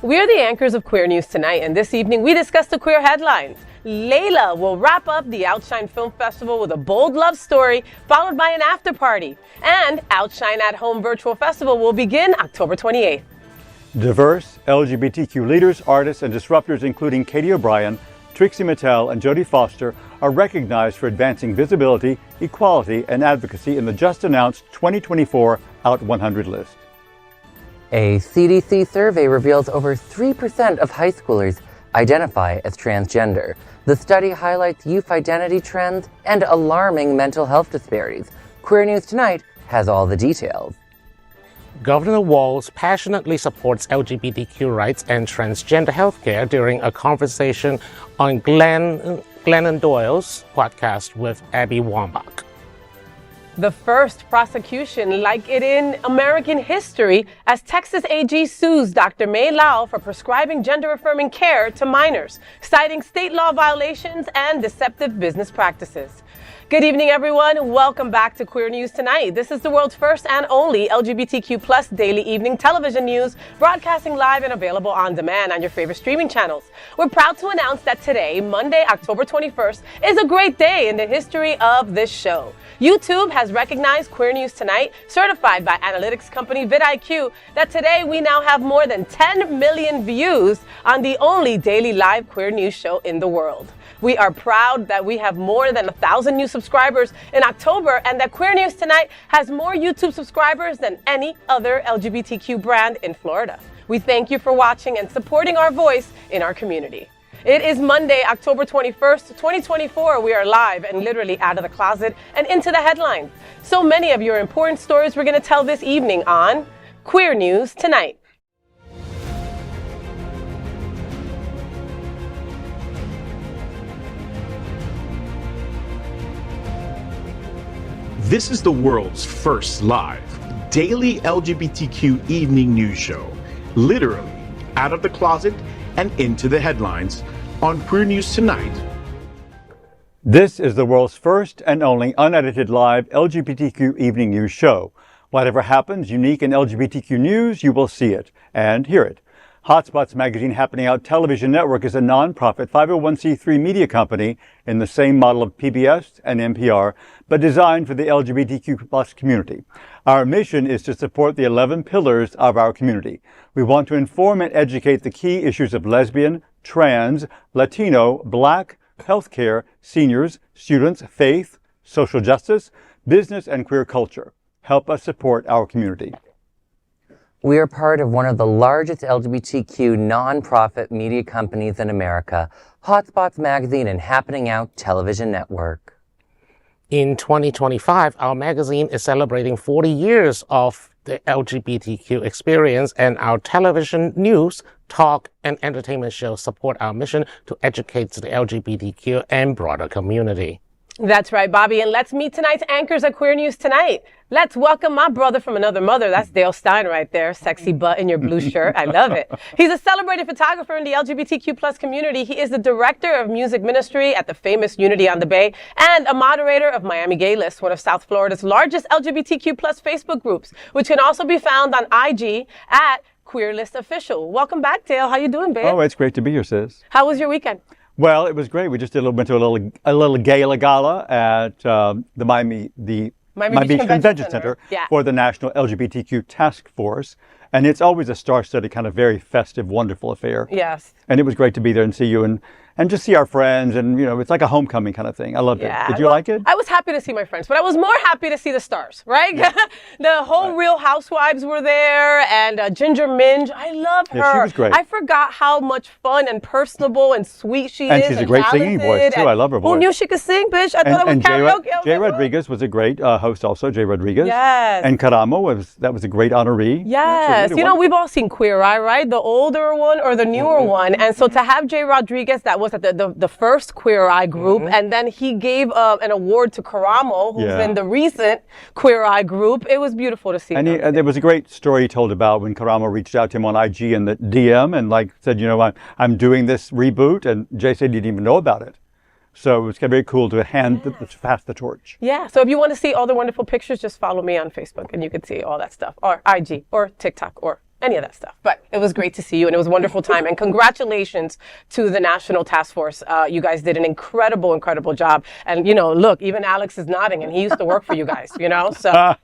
We're the anchors of Queer News Tonight, and this evening we discuss the queer headlines. Layla will wrap up the OUTshine Film Festival with a bold love story, followed by an after party. And OUTshine at Home Virtual Festival will begin October 28th. Diverse LGBTQ leaders, artists, and disruptors, including Katie O'Brien, Trixie Mattel, and Jodie Foster, are recognized for advancing visibility, equality, and advocacy in the just-announced 2024 Out 100 list. A CDC survey reveals over 3% of high schoolers identify as transgender. The study highlights youth identity trends and alarming mental health disparities. Queer News Tonight has all the details. Governor Walz passionately supports LGBTQ rights and transgender healthcare during a conversation on Glennon Doyle's podcast with Abby Wambach. The first prosecution like it in American history as Texas AG sues Dr. May Lau for prescribing gender-affirming care to minors, citing state law violations and deceptive business practices. Good evening, everyone. Welcome back to Queer News Tonight. This is the world's first and only LGBTQ plus daily evening television news, broadcasting live and available on demand on your favorite streaming channels. We're proud to announce that today, Monday, October 21st, is a great day in the history of this show. YouTube has recognized Queer News Tonight, certified by analytics company vidIQ, that today we now have more than 10 million views on the only daily live queer news show in the world. We are proud that we have more than 1,000 new subscribers in October and that Queer News Tonight has more YouTube subscribers than any other LGBTQ brand in Florida. We thank you for watching and supporting our voice in our community. It is Monday, October 21st, 2024. We are live and literally out of the closet and into the headlines. So many of your important stories we're going to tell this evening on Queer News Tonight. This is the world's first live daily LGBTQ evening news show, literally out of the closet and into the headlines on Queer News Tonight. This is the world's first and only unedited live LGBTQ evening news show. Whatever happens unique in LGBTQ news, you will see it and hear it. Hotspots Magazine Happening Out Television Network is a nonprofit 501c3 media company in the same model of PBS and NPR, but designed for the LGBTQ plus community. Our mission is to support the 11 pillars of our community. We want to inform and educate the key issues of lesbian, trans, Latino, Black, healthcare, seniors, students, faith, social justice, business, and queer culture. Help us support our community. We are part of one of the largest LGBTQ nonprofit media companies in America, Hotspots Magazine and Happening Out Television Network. In 2025, our magazine is celebrating 40 years of the LGBTQ experience, and our television news, talk, and entertainment shows support our mission to educate the LGBTQ and broader community. That's right, Bobby, and let's meet tonight's anchors at Queer News Tonight. Let's welcome my brother from another mother. That's Dale Stine right there. Sexy butt in your blue shirt. I love it. He's a celebrated photographer in the LGBTQ plus community. He is the director of music ministry at the famous Unity on the Bay and a moderator of Miami Gay List, one of South Florida's largest LGBTQ plus Facebook groups, which can also be found on IG at Queer List Official. Welcome back, Dale. How you doing, babe? Oh, it's great to be here, sis. How was your weekend? Well, it was great. We just went to a little gala at the Miami Beach Convention Center for the National LGBTQ Task Force. And it's always a star-studded, kind of very festive, wonderful affair. Yes. And it was great to be there and see you and just see our friends. And, you know, it's like a homecoming kind of thing. I loved it. Did you like it? I was happy to see my friends, but I was more happy to see the stars, right? Yeah. The whole Real Housewives were there, and Ginger Minge. I love her. Yeah, she was great. I forgot how much fun and personable and sweet she is. And she's a great singing voice, too. I love her voice. Who knew she could sing, bitch? I thought it was karaoke. Jay Rodriguez was a great host also, Jay Rodriguez. Yes. And Karamo was a great honoree. Yes. Really you know, we've all seen Queer Eye, right? The older one or the newer one. And so to have Jay Rodriguez, that was at the first Queer Eye group, and then he gave an award to Karamo, who's in the recent Queer Eye group. It was beautiful to see. And there was a great story he told about when Karamo reached out to him on IG in the DM and said, you know, I'm doing this reboot, and Jay said he didn't even know about it. So it was very cool to pass the torch. Yeah. So if you want to see all the wonderful pictures, just follow me on Facebook, and you can see all that stuff, or IG, or TikTok, or any of that stuff. But it was great to see you, and it was a wonderful time. And congratulations to the National Task Force. You guys did an incredible job. And, look, even Alex is nodding, and he used to work for you guys, So,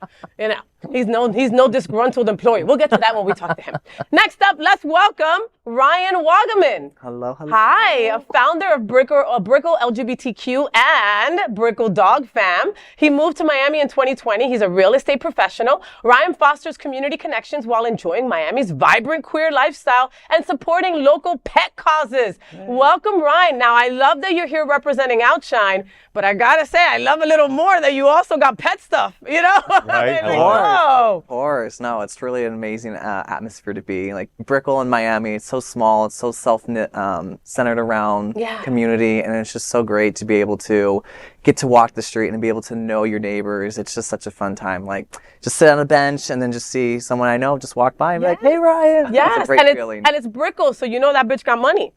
he's no disgruntled employee. We'll get to that when we talk to him. Next up, let's welcome Ryan Waugaman. Hello. Hi, a founder of Brickle LGBTQ and Brickle Dog Fam. He moved to Miami in 2020. He's a real estate professional. Ryan fosters community connections while enjoying Miami's vibrant queer lifestyle and supporting local pet causes. Welcome, Ryan. Now, I love that you're here representing OUTshine, but I gotta say, I love a little more that you also got pet stuff, Right. Of course. No, it's really an amazing atmosphere to be. Like, Brickle in Miami, it's so small, it's so self-centered around community, and it's just so great to be able to get to walk the street and be able to know your neighbors. It's just such a fun time. Like, just sit on a bench and then just see someone I know just walk by and be like, hey, Ryan. Yes, it's a great feeling. And it's Brickle, so that bitch got money.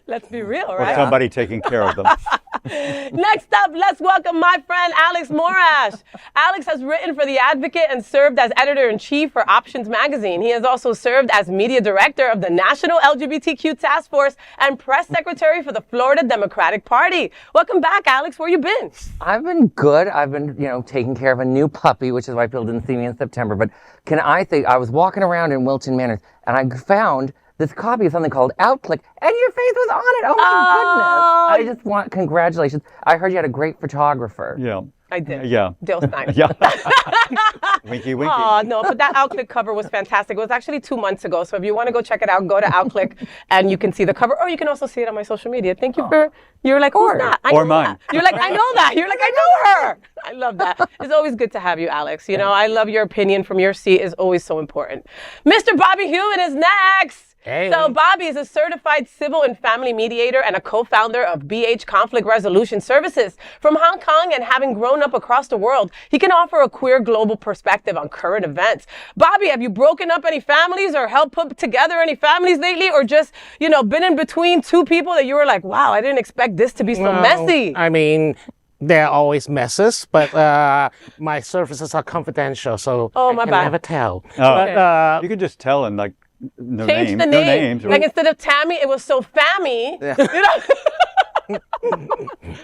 Let's be real, right? Or somebody taking care of them. Next up, let's welcome my friend Alex Morash. Alex has written for The Advocate and served as editor-in-chief for Options magazine. He has also served as media director of the National LGBTQ Task Force and press secretary for the Florida Democratic Party. Welcome back, Alex. Where you been? I've been good. I've been, taking care of a new puppy, which is why people didn't see me in September. But I was walking around in Wilton Manor, and I found this copy of something called Outclick, and your face was on it. Oh my goodness. I just want congratulations. I heard you had a great photographer. Yeah. I did. Yeah. Dale Stine. Yeah. Winky. Oh, no, but that Outclick cover was fantastic. It was actually 2 months ago. So if you want to go check it out, go to Outclick and you can see the cover, or you can also see it on my social media. Thank you you're like, who's that? Or mine. You're like, I know that. You're like, I know her. I love that. It's always good to have you, Alex. I love your opinion from your seat is always so important. Mr. Bobby Huen is next. Hey. So Bobby is a certified civil and family mediator and a co-founder of BH Conflict Resolution Services. From Hong Kong and having grown up across the world, he can offer a queer global perspective on current events. Bobby, have you broken up any families or helped put together any families lately, or just, been in between two people that you were like, wow, I didn't expect this to be so messy? I mean, there are always messes, but my services are confidential, so I can never tell. But, you can just tell and no Change name, the name. no names. Like instead of Tammy, it was so Fammy.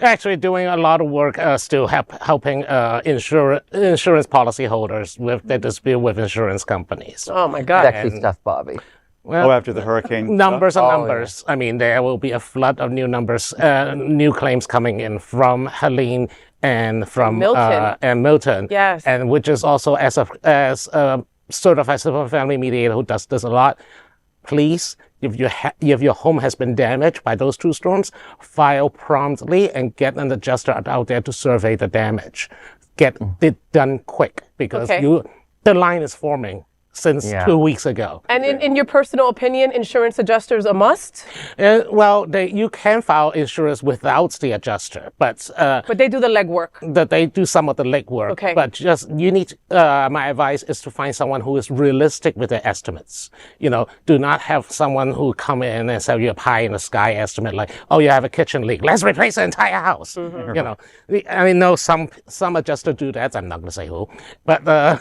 actually doing a lot of work still helping insurance policyholders with their dispute with insurance companies. Oh my God. Sexy stuff, Bobby. Well, after the hurricane. Numbers and numbers. Yeah. I mean, there will be a flood of new numbers, new claims coming in from Helene and from Milton. Yes. And which is also as a certified civil family mediator who does this a lot. Please, if your home has been damaged by those two storms, file promptly and get an adjuster out there to survey the damage. Get it done quick because the line is forming since 2 weeks ago. And in your personal opinion, insurance adjusters a must? Well, you can file insurance without the adjuster, but they do the legwork. That they do some of the legwork. Okay. But you need. My advice is to find someone who is realistic with their estimates. Do not have someone who come in and sell you a pie in the sky estimate like, oh, you have a kitchen leak, let's replace the entire house. Mm-hmm. I know some adjusters do that. I'm not going to say who, but.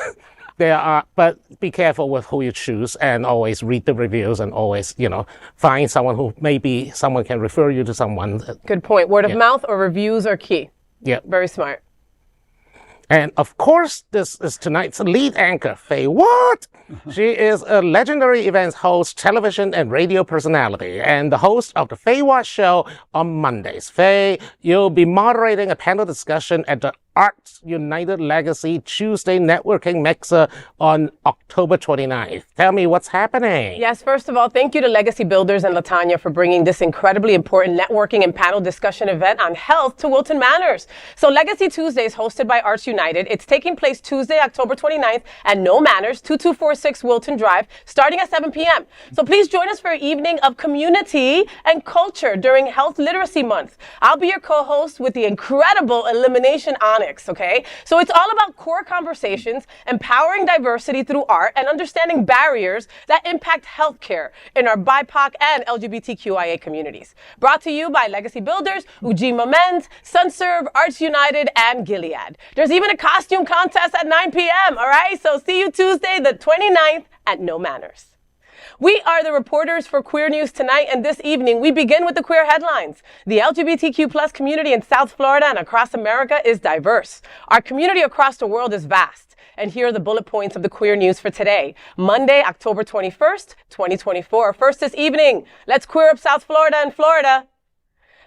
But be careful with who you choose and always read the reviews and always, find someone who maybe someone can refer you to someone. Good point. Word of mouth or reviews are key. Yeah. Very smart. And of course, this is tonight's lead anchor, FayWhat. She is a legendary events host, television and radio personality, and the host of the FayWhat show on Mondays. Faye, you'll be moderating a panel discussion at the Arts United Legacy Tuesday Networking Mixer on October 29th. Tell me what's happening. Yes, first of all, thank you to Legacy Builders and LaTanya for bringing this incredibly important networking and panel discussion event on health to Wilton Manors. So Legacy Tuesday is hosted by Arts United. It's taking place Tuesday, October 29th at No Manors, 2246 Wilton Drive, starting at 7 p.m. So please join us for an evening of community and culture during Health Literacy Month. I'll be your co-host with the incredible Elimination Honor iconics, okay? So it's all about core conversations, empowering diversity through art, and understanding barriers that impact healthcare in our BIPOC and LGBTQIA communities. Brought to you by Legacy Builders, Ujima Men's, Sunserve, Arts United, and Gilead. There's even a costume contest at 9 p.m., all right? So see you Tuesday, the 29th at No Manners. We are the reporters for Queer News Tonight, and this evening we begin with the queer headlines. The LGBTQ plus community in South Florida and across America is diverse. Our community across the world is vast. And here are the bullet points of the queer news for today, Monday, October 21st, 2024. First this evening, let's queer up South Florida and Florida.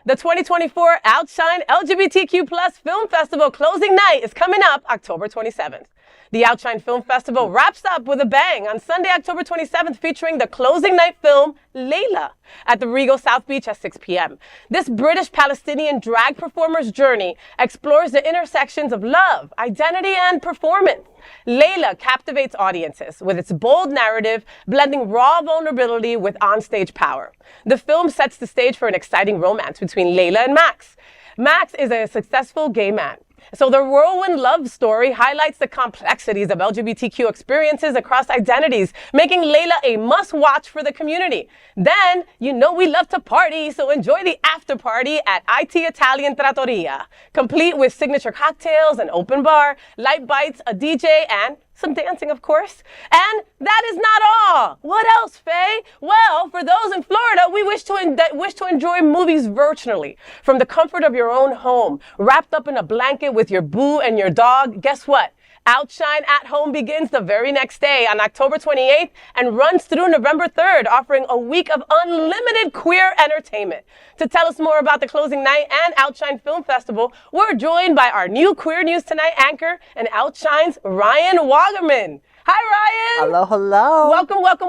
The 2024 OUTshine LGBTQ plus Film Festival closing night is coming up October 27th. The OUTshine Film Festival wraps up with a bang on Sunday, October 27th, featuring the closing night film, Layla, at the Regal South Beach at 6 p.m. This British-Palestinian drag performer's journey explores the intersections of love, identity, and performance. Layla captivates audiences with its bold narrative, blending raw vulnerability with onstage power. The film sets the stage for an exciting romance between Layla and Max. Max is a successful gay man. So the whirlwind love story highlights the complexities of LGBTQ experiences across identities, making Layla a must-watch for the community. Then, you know we love to party, so enjoy the after party at IT Italian Trattoria, complete with signature cocktails, an open bar, light bites, a DJ, and some dancing, of course. And that is not all. What else, Faye? Well, for those in Florida, we wish to enjoy movies virtually from the comfort of your own home, wrapped up in a blanket with your boo and your dog. Guess what? OUTshine at Home begins the very next day on October 28th and runs through November 3rd, offering a week of unlimited queer entertainment. To tell us more about the closing night and OUTshine Film Festival, we're joined by our new Queer News Tonight anchor and OUTshine's Ryan Waugaman. Hi, Ryan. Hello, hello.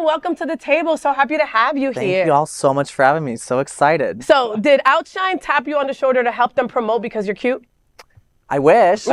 Welcome to the table. So happy to have you here. Thank you all so much for having me. So excited. So did OUTshine tap you on the shoulder to help them promote because you're cute? I wish.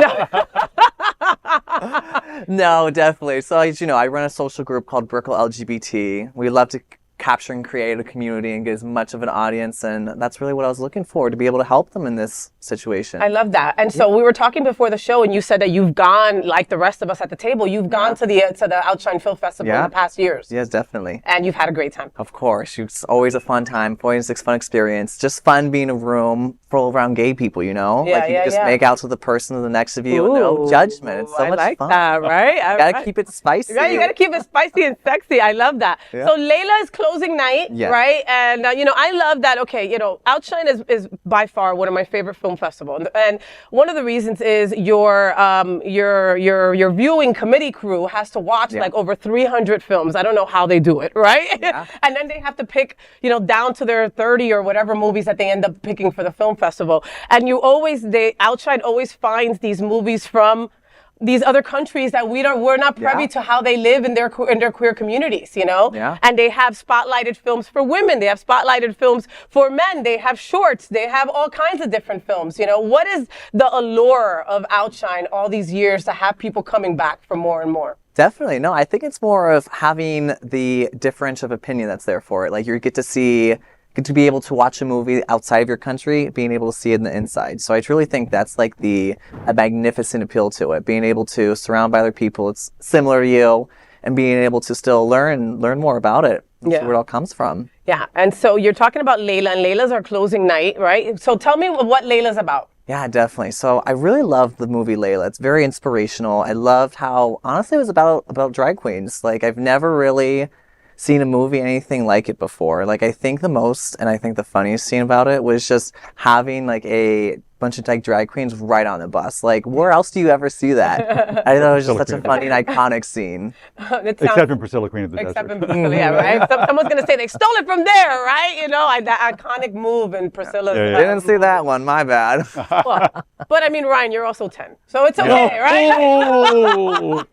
No, definitely. So, as you know, I run a social group called Brickle LGBT. We love to capture and create a community and get as much of an audience, and that's really what I was looking for, to be able to help them in this situation. I love that. And so we were talking before the show, and you said that you've gone, like the rest of us at the table, you've gone to the OUTshine Film Festival in the past years. Yes, definitely. And you've had a great time. Of course. It's always a fun time, always a fun experience. Just fun being in a room full around gay people, you know? Yeah, like you just make out to the person to the next of you. No judgment. It's so much like fun. that, right? You gotta keep it spicy. Right, you gotta keep it spicy and sexy. I love that. Yeah. So Layla is closing night, right? And you know, I love that. Okay, you know, OUTshine is by far one of my favorite film festivals, and one of the reasons is your viewing committee crew has to watch like over 300 films. I don't know how they do it, right? Yeah. And then they have to pick, you know, down to their 30 or whatever movies that they end up picking for the film festival. And OUTshine always finds these movies from these other countries that we're not privy to how they live in their queer communities, you know? Yeah. And they have spotlighted films for women. They have spotlighted films for men. They have shorts. They have all kinds of different films, you know? What is the allure of OUTshine all these years to have people coming back for more and more? Definitely. No, I think it's more of having the differential of opinion that's there for it. Like you get to be able to watch a movie outside of your country, being able to see it in the inside. So I truly think that's like a magnificent appeal to it. Being able to surround by other people, it's similar to you, and being able to still learn more about it. Yeah. Where it all comes from. Yeah. And so you're talking about Layla, and Layla's our closing night, right? So tell me what Layla's about. Yeah, definitely. So I really loved the movie Layla. It's very inspirational. I loved how, honestly, it was about drag queens. Like, I've never really seen a movie anything like it before. Like, I think the most, and I think the funniest scene about it was just having like a bunch of drag queens right on the bus. Like, where else do you ever see that? I thought it was just such a funny and iconic scene. Except in Priscilla, Queen of the Desert. Except in Priscilla, yeah, right? Someone's going to say they stole it from there, right? You know, that iconic move in Priscilla's. I didn't see that one, my bad. Well, but I mean, Ryan, you're also 10, so it's okay, right? Oh!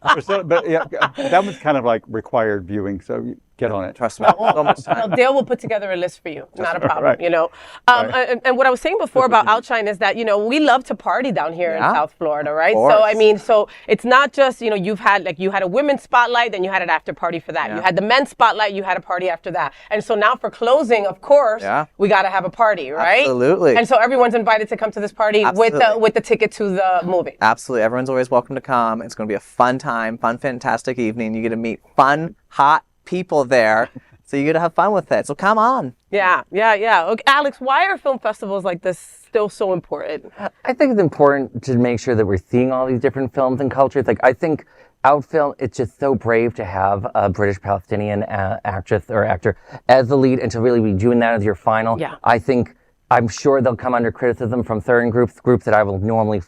But yeah, that was kind of like required viewing, so get on it. Trust me. So much time. Well, Dale will put together a list for you. Not a problem, you know. And what I was saying before about OUTshine is that that, we love to party down here in South Florida, right? Of course. So it's not just, you had a women's spotlight, then you had an after party for that. You had the men's spotlight, you had a party after that. And so now for closing, of course, we got to have a party, right? Absolutely. And so everyone's invited to come to this party with the ticket to the movie. Absolutely. Everyone's always welcome to come. It's going to be a fun time, fun, fantastic evening. You get to meet fun, hot people there. So you get to have fun with it. So come on. Yeah. Okay, Alex, why are film festivals like this still so important? I think it's important to make sure that we're seeing all these different films and cultures. Like, I think OUTfilm, it's just so brave to have a British Palestinian actress or actor as the lead and to really be doing that as your final. Yeah. I'm sure they'll come under criticism from certain groups that I will normally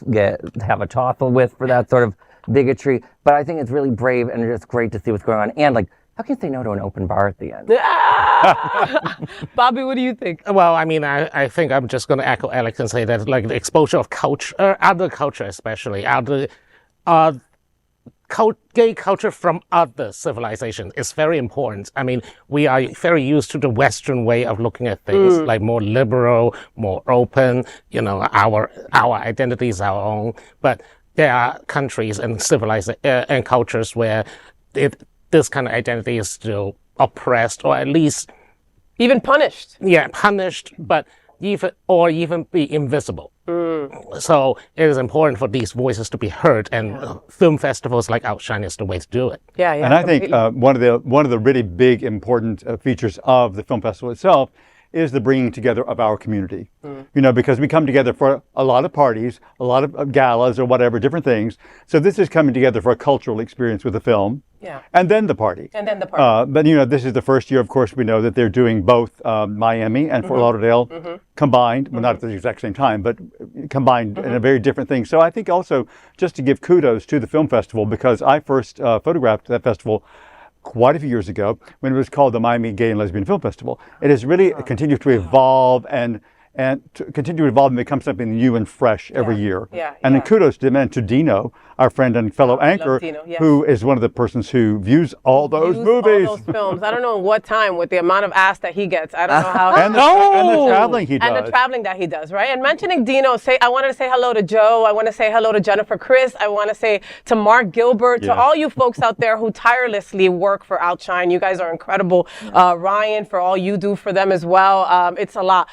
have a tussle with for that sort of bigotry. But I think it's really brave and it's just great to see what's going on. And like, how can you say no to an open bar at the end? Bobby, what do you think? Well, I mean, I think I'm just going to echo Alex and say that, like, the exposure of culture, other culture especially, gay culture from other civilizations is very important. I mean, we are very used to the Western way of looking at things, like more liberal, more open. Our identity is our own. But there are countries and and cultures where this kind of identity is still oppressed, or at least even punished. Yeah, punished, but even be invisible. So it is important for these voices to be heard, and film festivals like OUTshine is the way to do it. Yeah. And I think one of the really big important features of the film festival itself is the bringing together of our community. Because we come together for a lot of parties, a lot of galas or whatever, different things. So this is coming together for a cultural experience with the film. Yeah. And then the party. But this is the first year, of course, we know that they're doing both Miami and Fort Lauderdale combined. Well, not at the exact same time, but combined in a very different thing. So I think also just to give kudos to the film festival, because I first photographed that festival quite a few years ago when it was called the Miami Gay and Lesbian Film Festival. It has really continued to evolve and to continue to evolve and become something new and fresh every year. And then kudos to them and to Dino, our friend and fellow anchor, who is one of the persons who views all those movies. All those films. I don't know what time with the amount of ass that he gets. I don't know how. And the traveling he does. And the traveling that he does, right? And mentioning Dino, I wanted to say hello to Joe. I want to say hello to Jennifer Chris. I want to say to Mark Gilbert, to all you folks out there who tirelessly work for OUTshine. You guys are incredible. Ryan, for all you do for them as well. It's a lot.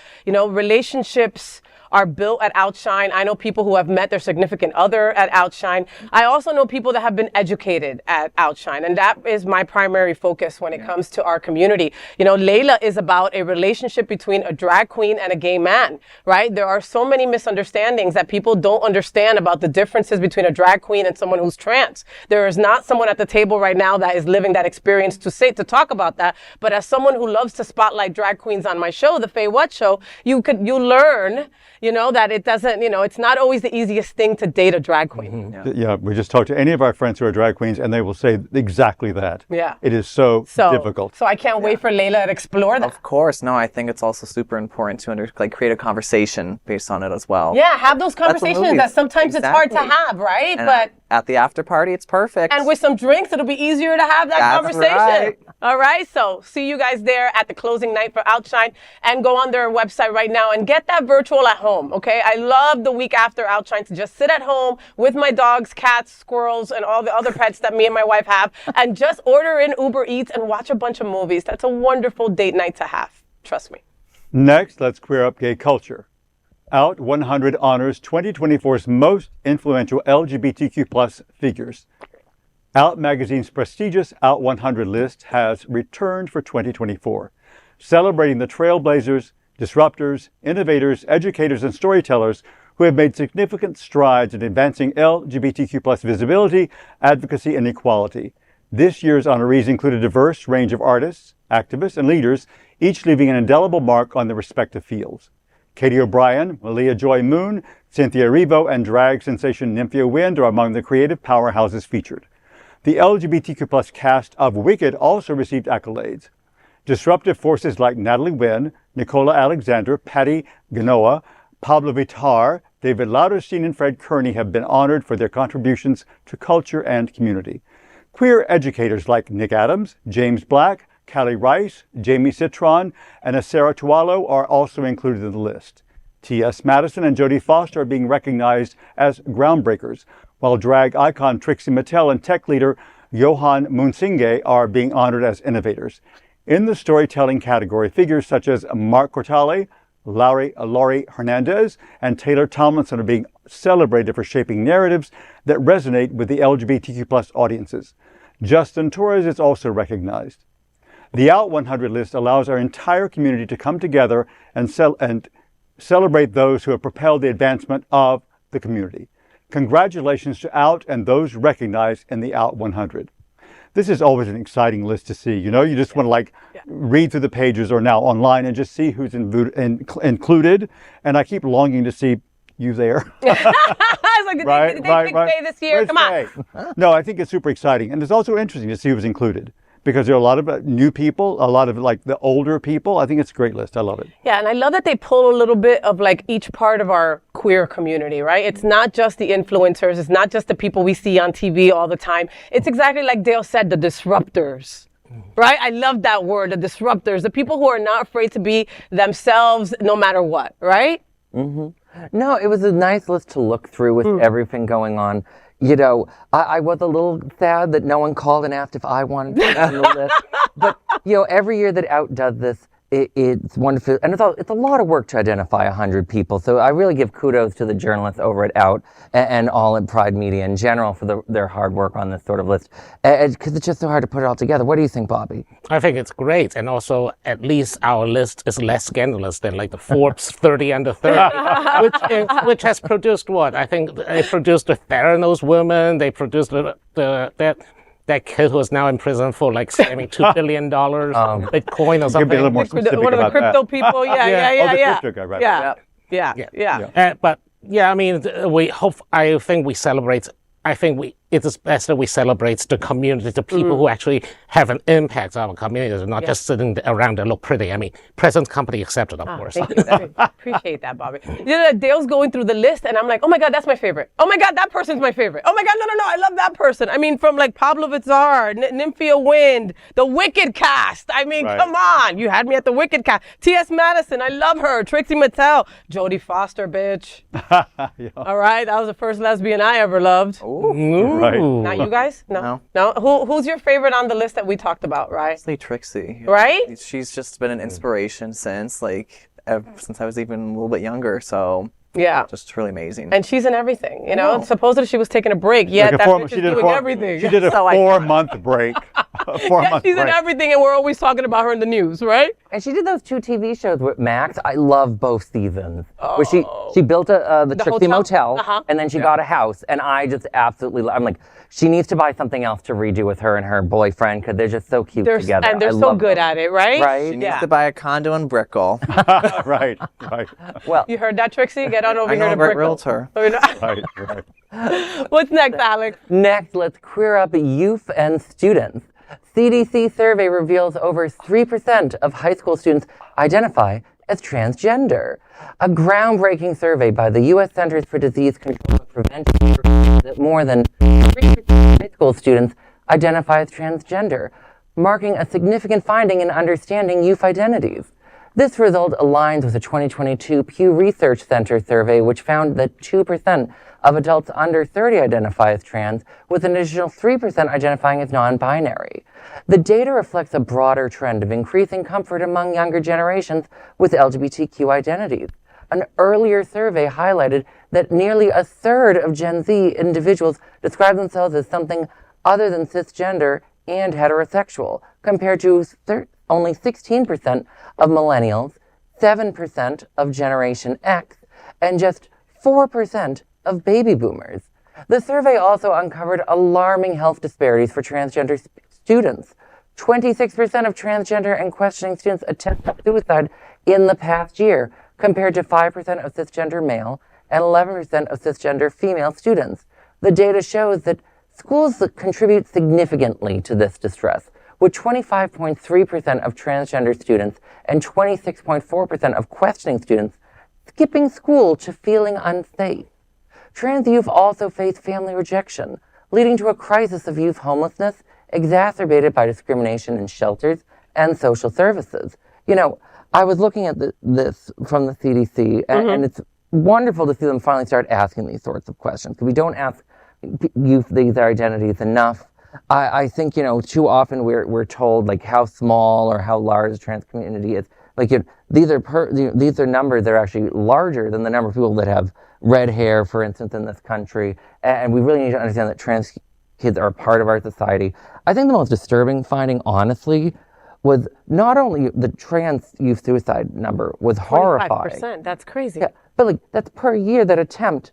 Relationships are built at OUTshine. I know people who have met their significant other at OUTshine. I also know people that have been educated at OUTshine, and that is my primary focus when it comes to our community. Layla is about a relationship between a drag queen and a gay man, right? There are so many misunderstandings that people don't understand about the differences between a drag queen and someone who's trans. There is not someone at the table right now that is living that experience to talk about that. But as someone who loves to spotlight drag queens on my show, the FayWhat show, you learn that it doesn't, it's not always the easiest thing to date a drag queen. We just talked to any of our friends who are drag queens and they will say exactly that. Yeah. It is so difficult. So I can't wait for Layla to explore that. Of course. No, I think it's also super important to create a conversation based on it as well. Yeah, have those conversations that sometimes it's hard to have, right? But at the after party, it's perfect. And with some drinks, it'll be easier to have that conversation. Right. All right. So see you guys there at the closing night for OUTshine, and go on their website right now and get that virtual at home. Okay. I love the week after OUTshine to just sit at home with my dogs, cats, squirrels, and all the other pets that me and my wife have, and just order in Uber Eats and watch a bunch of movies. That's a wonderful date night to have. Trust me. Next, let's queer up gay culture. Out 100 honors 2024's most influential LGBTQ+ figures. Out Magazine's prestigious Out 100 list has returned for 2024, celebrating the trailblazers, disruptors, innovators, educators, and storytellers who have made significant strides in advancing LGBTQ+ visibility, advocacy, and equality. This year's honorees include a diverse range of artists, activists, and leaders, each leaving an indelible mark on their respective fields. Katie O'Brien, Malia Joy Moon, Cynthia Erivo, and drag sensation Nymphia Wind are among the creative powerhouses featured. The LGBTQ+ cast of Wicked also received accolades. Disruptive forces like Natalie Wynn, Nicola Alexander, Patty Genoa, Pablo Vittar, David Lauterstein, and Fred Kearney have been honored for their contributions to culture and community. Queer educators like Nick Adams, James Black, Callie Rice, Jamie Citron, and Asara Tualo are also included in the list. T.S. Madison and Jodie Foster are being recognized as groundbreakers, while drag icon Trixie Mattel and tech leader Johan Munsinge are being honored as innovators. In the storytelling category, figures such as Mark Cortale, Laurie Hernandez, and Taylor Tomlinson are being celebrated for shaping narratives that resonate with the LGBTQ+ audiences. Justin Torres is also recognized. The Out 100 list allows our entire community to come together and celebrate those who have propelled the advancement of the community. Congratulations to Out and those recognized in the Out 100. This is always an exciting list to see. You know, you just want to read through the pages or now online and just see who's included. And I keep longing to see you there. Did they pick Faye this year? Where's Come on. Faye? No, I think it's super exciting. And it's also interesting to see who's included, because there are a lot of new people, a lot of the older people. I think it's a great list. I love it. Yeah, and I love that they pull a little bit of each part of our queer community, right? It's not just the influencers. It's not just the people we see on TV all the time. It's exactly like Dale said, the disruptors, right? I love that word, the disruptors, the people who are not afraid to be themselves no matter what, right? Mm-hmm. No, it was a nice list to look through with everything going on. You know, I was a little sad that no one called and asked if I wanted to be on the list. But, you know, every year that Out does this, it's wonderful. And it's a lot of work to identify 100 people. So I really give kudos to the journalists over at Out and all at Pride Media in general for their hard work on this sort of list. Because it's just so hard to put it all together. What do you think, Bobby? I think it's great. And also, at least our list is less scandalous than the Forbes 30 under 30, which has produced what? I think they produced the Theranos woman. They produced that kid who is now in prison for scamming $2 billion Bitcoin or something. Be a little more specific one of the about crypto that. people. Yeah. Oh, the crypto guy, right. Yeah. But I mean, it is best that we celebrate the community, the people who actually have an impact on our community, not just sitting around and look pretty. I mean, present company accepted, of course. Thank you. Appreciate that, Bobby. You know, Dale's going through the list, and I'm like, oh my God, that's my favorite. Oh my God, that person's my favorite. Oh my God, no, I love that person. I mean, from Pablo Vittar, Nymphia Wind, the Wicked cast. I mean, come on. You had me at the Wicked cast. T.S. Madison, I love her. Trixie Mattel. Jodie Foster, bitch. All right, that was the first lesbian I ever loved. Ooh. Right. Not you guys? No. Who's your favorite on the list that we talked about, right? Honestly, Trixie. Right? She's just been an inspiration since I was even a little bit younger. So yeah, just really amazing. And she's in everything, you know. Supposedly she was taking a break. Yeah, that bitch is doing everything. She did a 4-month break. She's in everything, and we're always talking about her in the news, right? And she did those 2 TV shows with Max. I love both seasons. Where she built the Trixie Motel, and then she got a house, and I just absolutely I'm like, she needs to buy something else to redo with her and her boyfriend, because they're just so cute together. And they're so good at it, right? Right. She needs to buy a condo in Brickell. Right. Well, you heard that, Trixie? Get on over here to Brickell. Realtor. Right. What's next, Alex? Next, let's queer up youth and students. CDC survey reveals over 3% of high school students identify as transgender. A groundbreaking survey by the U.S. Centers for Disease Control and Prevention reveals that more than 3% of high school students identify as transgender, marking a significant finding in understanding youth identities. This result aligns with a 2022 Pew Research Center survey, which found that 2% of adults under 30 identify as trans, with an additional 3% identifying as non-binary. The data reflects a broader trend of increasing comfort among younger generations with LGBTQ identities. An earlier survey highlighted that nearly a third of Gen Z individuals describe themselves as something other than cisgender and heterosexual, compared to only 16% of millennials, 7% of Generation X, and just 4% of baby boomers. The survey also uncovered alarming health disparities for transgender students. 26% of transgender and questioning students attempted suicide in the past year, compared to 5% of cisgender male and 11% of cisgender female students. The data shows that schools contribute significantly to this distress, with 25.3% of transgender students and 26.4% of questioning students skipping school to feeling unsafe. Trans youth also face family rejection, leading to a crisis of youth homelessness exacerbated by discrimination in shelters and social services. You know, I was looking at this from the CDC, and it's wonderful to see them finally start asking these sorts of questions, because we don't ask youth these identities enough. I think, too often we're told like how small or how large the trans community is. Like, these are numbers that are actually larger than the number of people that have red hair, for instance, in this country. And we really need to understand that trans kids are a part of our society. I think the most disturbing finding, honestly, was not only the trans youth suicide number was horrifying. 25%, that's crazy. Yeah, but that's per year that attempt.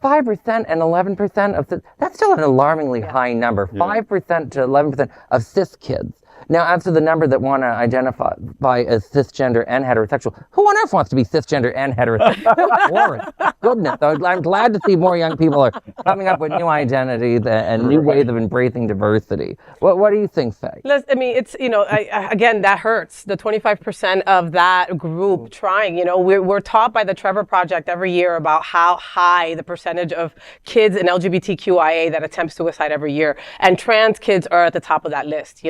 5% and 11% of that's still an alarmingly high number. 5% to 11% of cis kids. Now, as to the number that want to identify as cisgender and heterosexual, who on earth wants to be cisgender and heterosexual? Goodness, I'm glad to see more young people are coming up with new identities and new ways of embracing diversity. What do you think, Faye? I mean, it's, again, that hurts. The 25% of that group trying, we're taught by the Trevor Project every year about how high the percentage of kids in LGBTQIA that attempt suicide every year. And trans kids are at the top of that list,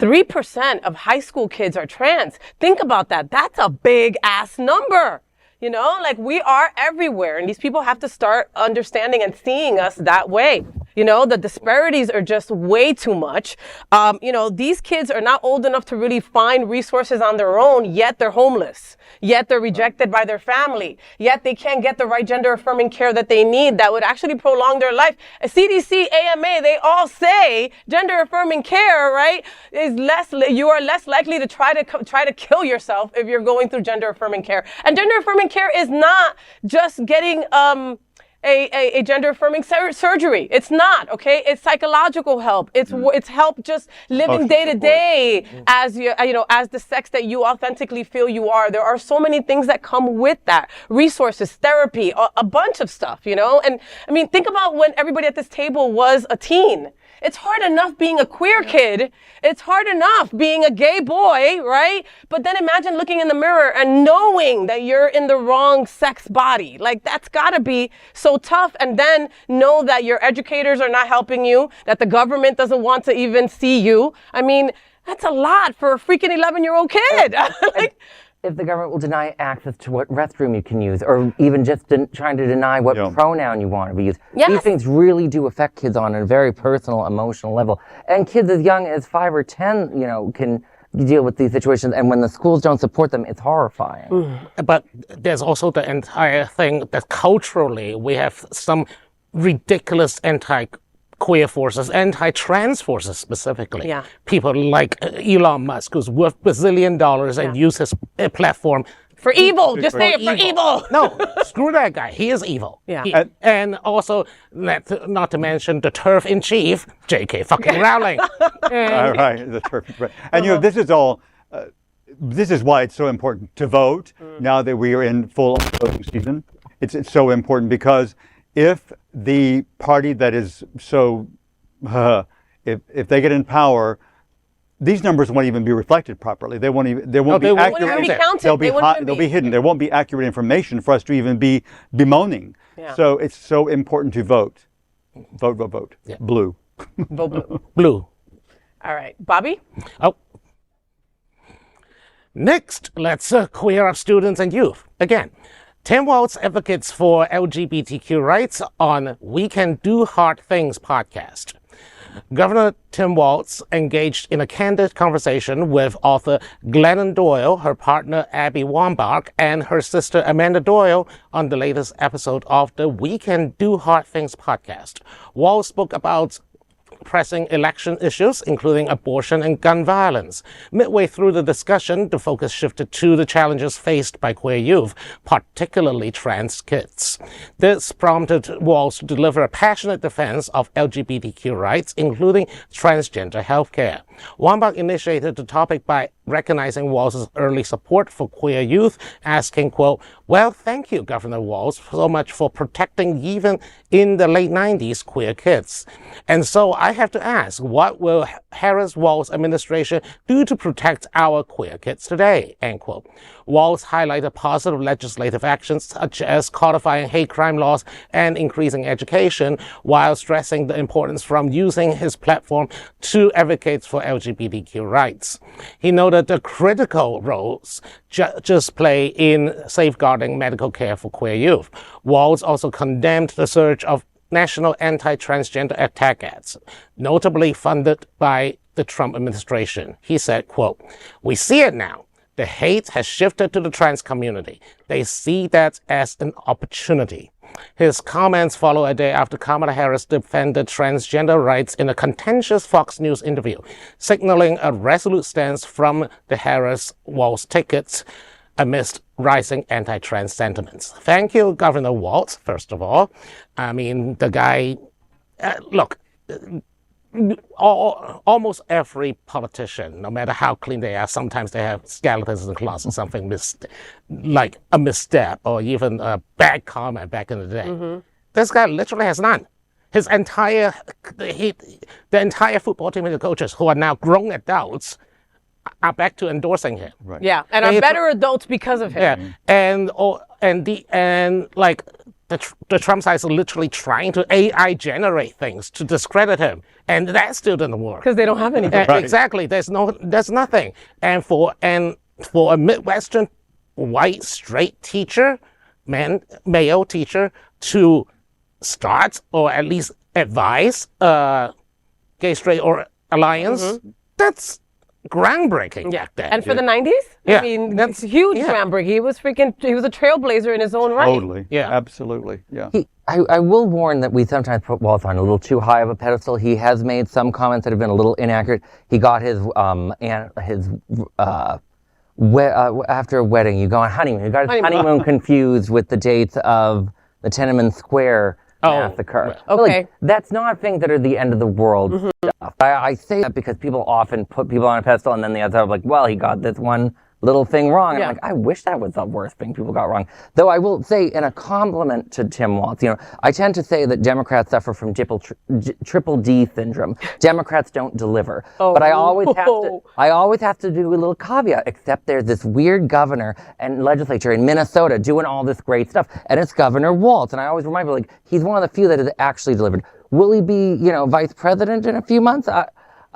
3% of high school kids are trans. Think about that. That's a big ass number. We are everywhere, and these people have to start understanding and seeing us that way. The disparities are just way too much. These kids are not old enough to really find resources on their own, yet they're homeless, yet they're rejected by their family, yet they can't get the right gender-affirming care that they need that would actually prolong their life. CDC, AMA, they all say gender-affirming care, right, you are less likely to try to kill yourself if you're going through gender-affirming care. And gender-affirming care is not just getting a gender-affirming surgery. It's not, okay? It's psychological help. It's help just living day to day as as the sex that you authentically feel you are. There are so many things that come with that. Resources, therapy, a bunch of stuff, And I mean, think about when everybody at this table was a teen. It's hard enough being a queer kid. It's hard enough being a gay boy, right? But then imagine looking in the mirror and knowing that you're in the wrong sex body. That's gotta be so tough. And then know that your educators are not helping you, that the government doesn't want to even see you. I mean, that's a lot for a freaking 11-year-old kid. If the government will deny access to what restroom you can use, or even just trying to deny what pronoun you want to be used. Yes. These things really do affect kids on a very personal, emotional level. And kids as young as 5 or 10, can deal with these situations. And when the schools don't support them, it's horrifying. But there's also the entire thing that culturally we have some ridiculous queer forces, anti-trans forces specifically. Yeah. People like Elon Musk, who's worth $bazillion and use his platform for evil. Just say it, for evil. No, screw that guy. He is evil. Yeah. And also, not to mention the turf in chief, J.K. fucking Rowling. All right, the turf. And this is all. This is why it's so important to vote now that we are in full voting season. It's so important because if the party that is so, if they get in power, these numbers won't even be reflected properly. They won't be accurate. They'll be hidden. There won't be accurate information for us to even be bemoaning. Yeah. So it's so important to vote. Vote. Yeah. Blue. Vote blue. Blue. All right, Bobby? Oh. Next, let's queer up students and youth. Again, Tim Walz advocates for LGBTQ rights on We Can Do Hard Things podcast. Governor Tim Walz engaged in a candid conversation with author Glennon Doyle, her partner Abby Wambach, and her sister Amanda Doyle on the latest episode of the We Can Do Hard Things podcast. Walz spoke about pressing election issues, including abortion and gun violence. Midway through the discussion, the focus shifted to the challenges faced by queer youth, particularly trans kids. This prompted Walz to deliver a passionate defense of LGBTQ rights, including transgender healthcare. Wambach initiated the topic by recognizing Walz's early support for queer youth, asking, quote, "Well, thank you, Governor Walz, so much for protecting even in the late 90s queer kids. And so I have to ask, what will Harris-Walz administration do to protect our queer kids today?" End quote. Walz highlighted positive legislative actions such as codifying hate crime laws and increasing education, while stressing the importance from using his platform to advocate for LGBTQ rights. He noted noted the critical roles judges play in safeguarding medical care for queer youth. Walz also condemned the surge of national anti-transgender attack ads, notably funded by the Trump administration. He said, quote, "We see it now. The hate has shifted to the trans community. They see that as an opportunity." His comments follow a day after Kamala Harris defended transgender rights in a contentious Fox News interview, signaling a resolute stance from the Harris-Walz tickets amidst rising anti-trans sentiments. Thank you, Governor Walz, first of all. I mean, the guy, look, almost every politician, no matter how clean they are, sometimes they have skeletons in the closet, something like a misstep or even a bad comment back in the day. This guy literally has none. The entire football team and the coaches, who are now grown adults, are back to endorsing him. Right. Yeah, and are better adults because of him. Yeah, the Trump side is literally trying to AI generate things to discredit him, and that still doesn't work Because they don't have anything. Right. Exactly, there's nothing. And for a Midwestern white straight teacher, male teacher, to start or at least advise gay straight or alliance, that's groundbreaking back then. And for the 90s? Yeah. I mean, that's huge groundbreaking. He was a trailblazer in his own right. Totally. Yeah. Absolutely. Yeah. I will warn that we sometimes put Walz on a little too high of a pedestal. He has made some comments that have been a little inaccurate. He got after a wedding, you go on honeymoon. He got his honeymoon confused with the dates of the Tiananmen Square massacre. Okay. Like, that's not things that are the end of the world stuff. I say that because people often put people on a pedestal and then the other are like, well, he got this one little thing wrong. And I'm like, I wish that was the worst thing people got wrong. Though I will say, in a compliment to Tim Walz, I tend to say that Democrats suffer from triple D syndrome. Democrats don't deliver. But I always have to do a little caveat, except there's this weird governor and legislature in Minnesota doing all this great stuff, and it's Governor Walz. And I always remind people, like, he's one of the few that has actually delivered. Will he be, vice president in a few months?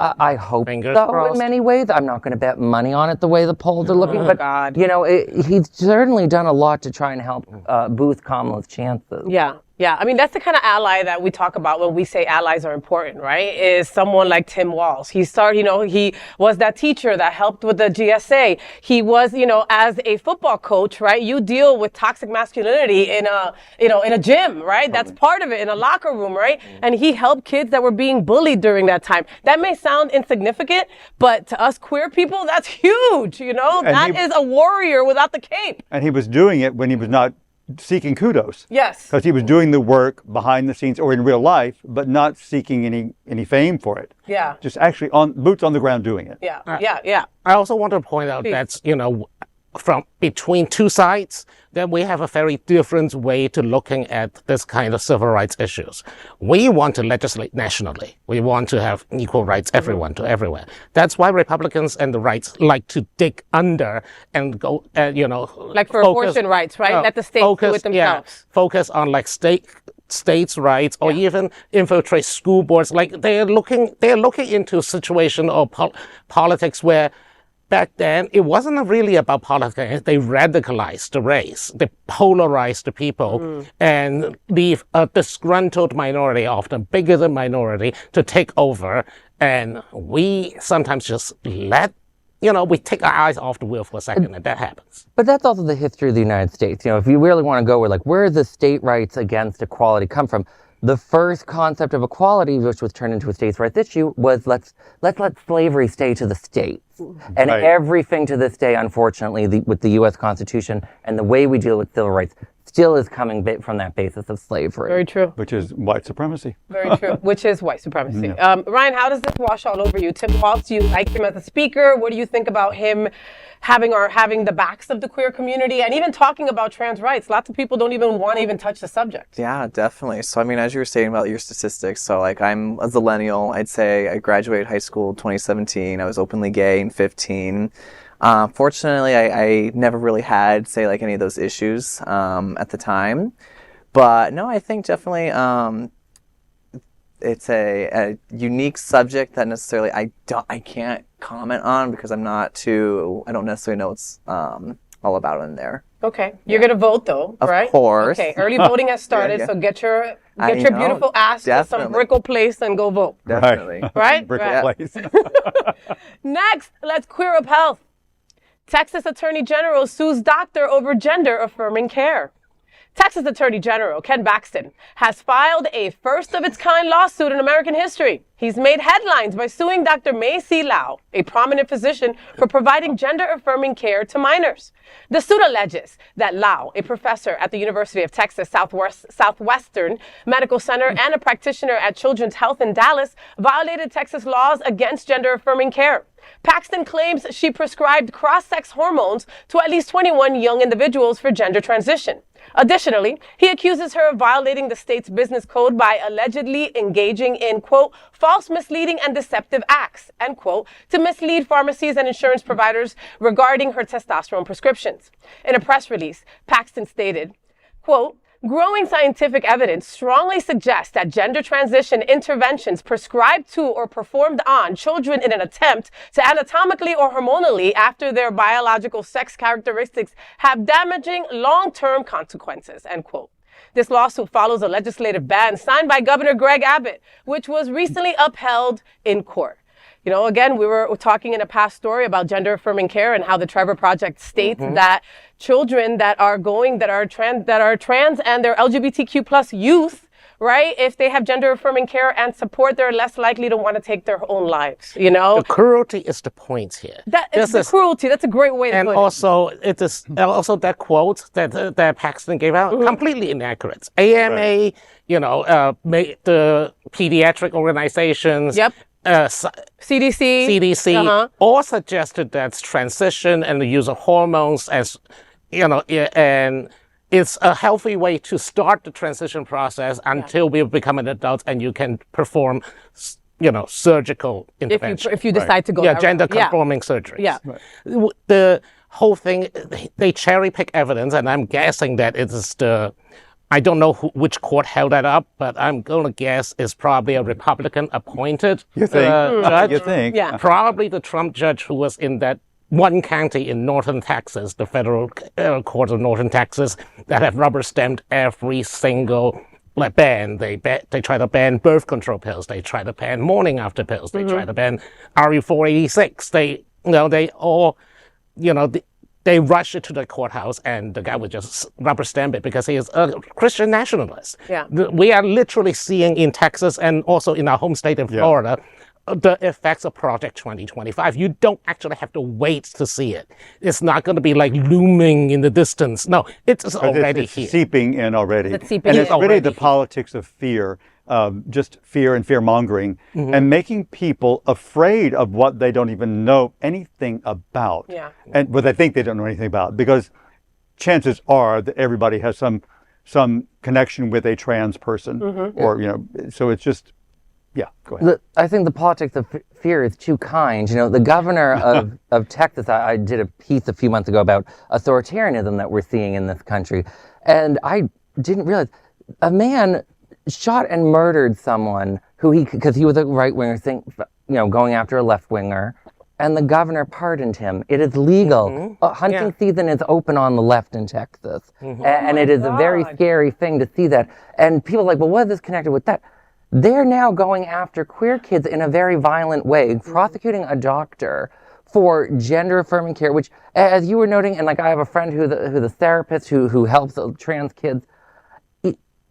I hope Fingers so crossed. in many ways. I'm not going to bet money on it the way the polls are looking. But, God. he's certainly done a lot to try and help boost Kamala's chances. Yeah. Yeah, I mean, that's the kind of ally that we talk about when we say allies are important, right? Is someone like Tim Walz. He was that teacher that helped with the GSA. He was, as a football coach, right? You deal with toxic masculinity in a gym, right? That's part of it, in a locker room, right? And he helped kids that were being bullied during that time. That may sound insignificant, but to us queer people, that's huge, That is a warrior without the cape. And he was doing it when he was not seeking kudos. Yes. Because he was doing the work behind the scenes or in real life, but not seeking any fame for it. Yeah. Just actually boots on the ground doing it. Yeah. Yeah. I also want to point out that, from between two sides, that we have a very different way to looking at this kind of civil rights issues. We want to legislate nationally. We want to have equal rights, everyone to everywhere. That's why Republicans and the rights like to dig under and go, like for abortion rights, right? Let the states do it themselves. Yeah, focus on like states' rights, or even infiltrate school boards. Like they're looking into a situation or politics where back then, it wasn't really about politics. They radicalized the race. They polarized the people and leave a disgruntled minority, often bigger than minority, to take over. And we sometimes just we take our eyes off the wheel for a second, and that happens. But that's also the history of the United States. If you really want to go where does the state rights against equality come from? The first concept of equality, which was turned into a states' rights issue, was let's let slavery stay to the states. And everything to this day, unfortunately, with the U.S. Constitution and the way we deal with civil rights, still is coming from that basis of slavery. Very true. Which is white supremacy. Very true. Which is white supremacy. Ryan, how does this wash all over you? Tim Walz, do you like him as a speaker? What do you think about him having the backs of the queer community and even talking about trans rights? Lots of people don't even want to even touch the subject. Yeah, definitely. So, I mean, as you were saying about your statistics, so like I'm a zillennial. I'd say I graduated high school in 2017. I was openly gay in 15. Fortunately, I never really had, say, like any of those issues at the time. But no, I think definitely it's a unique subject that necessarily I can't comment on because I don't necessarily know what's all about in there. Okay, you're gonna vote though, right? Of course. Okay, early voting has started, so get your beautiful ass to some Brickell Place and go vote. Definitely. Right? Brickell Place. Next, let's queer up health. Texas Attorney General sues doctor over gender-affirming care. Texas Attorney General Ken Paxton has filed a first-of-its-kind lawsuit in American history. He's made headlines by suing Dr. May C. Lau, a prominent physician, for providing gender-affirming care to minors. The suit alleges that Lau, a professor at the University of Texas Southwestern Medical Center and a practitioner at Children's Health in Dallas, violated Texas laws against gender-affirming care. Paxton claims she prescribed cross-sex hormones to at least 21 young individuals for gender transition. Additionally, he accuses her of violating the state's business code by allegedly engaging in, quote, false, misleading, and deceptive acts, end quote, to mislead pharmacies and insurance providers regarding her testosterone prescriptions. In a press release, Paxton stated, quote, growing scientific evidence strongly suggests that gender transition interventions prescribed to or performed on children in an attempt to anatomically or hormonally alter their biological sex characteristics have damaging long-term consequences, end quote. This lawsuit follows a legislative ban signed by Governor Greg Abbott, which was recently upheld in court. You know, again, we were talking in a past story about gender-affirming care and how the Trevor Project states that children that are trans and their LGBTQ plus youth, right, if they have gender-affirming care and support, they're less likely to want to take their own lives, you know? The cruelty is the point here. Cruelty. That's a great way to put it. And also, it is also that quote that Paxton gave out, completely inaccurate. AMA, you know, the pediatric organizations, CDC all suggested that transition and the use of hormones as, you know, and it's a healthy way to start the transition process until we become an adult and you can perform, you know, surgical intervention. If you decide to go that gender conforming surgery. Yeah. The whole thing, they cherry pick evidence, and I'm guessing that it is I don't know which court held that up, but I'm going to guess it's probably a Republican appointed judge. You think? Yeah. Probably the Trump judge who was in that one county in northern Texas, the federal court of northern Texas, that have rubber stamped every single ban. They try to ban birth control pills. They try to ban morning after pills. They try to ban RU486. They rush it to the courthouse, and the guy would just rubber stamp it because he is a Christian nationalist. Yeah. We are literally seeing in Texas and also in our home state in Florida the effects of Project 2025. You don't actually have to wait to see it. It's not going to be like looming in the distance. No, it's already here. It's seeping in already. It's seeping and in. it's really the politics of fear. Just fear and fear-mongering, and making people afraid of what they don't even know anything about. Yeah. And what they think they don't know anything about, because chances are that everybody has some connection with a trans person, or, you know, so it's just, go ahead. I think the politics of fear is too kind. You know, the governor of Texas, I did a piece a few months ago about authoritarianism that we're seeing in this country, and I didn't realize a man shot and murdered someone because he was a right-winger, going after a left-winger, and the governor pardoned him. It is legal. Hunting season is open on the left in Texas, and it is a very scary thing to see that. And people are like, well, what is this connected with that? They're now going after queer kids in a very violent way, prosecuting a doctor for gender-affirming care, which, as you were noting, and like I have a friend who's a therapist who helps trans kids.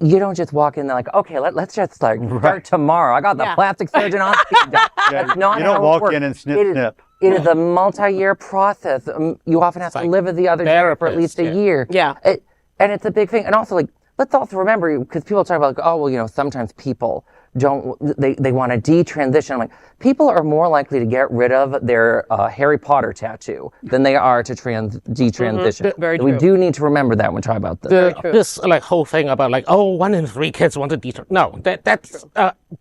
You don't just walk in there like, okay, let's just start tomorrow. I got the plastic surgeon on speed dial. That's not you don't how walk it works. in and snip. It is a multi-year process. You often have to live with the other for at least a year. Yeah. And it's a big thing. And also, like, let's also remember, because people talk about, like, oh, well, you know, sometimes people they want to detransition. I'm like, people are more likely to get rid of their Harry Potter tattoo than they are to detransition. Very so true. we do need to remember that when we talk about this. This like whole thing about like, 1 in 3 kids want to detransition. No, that's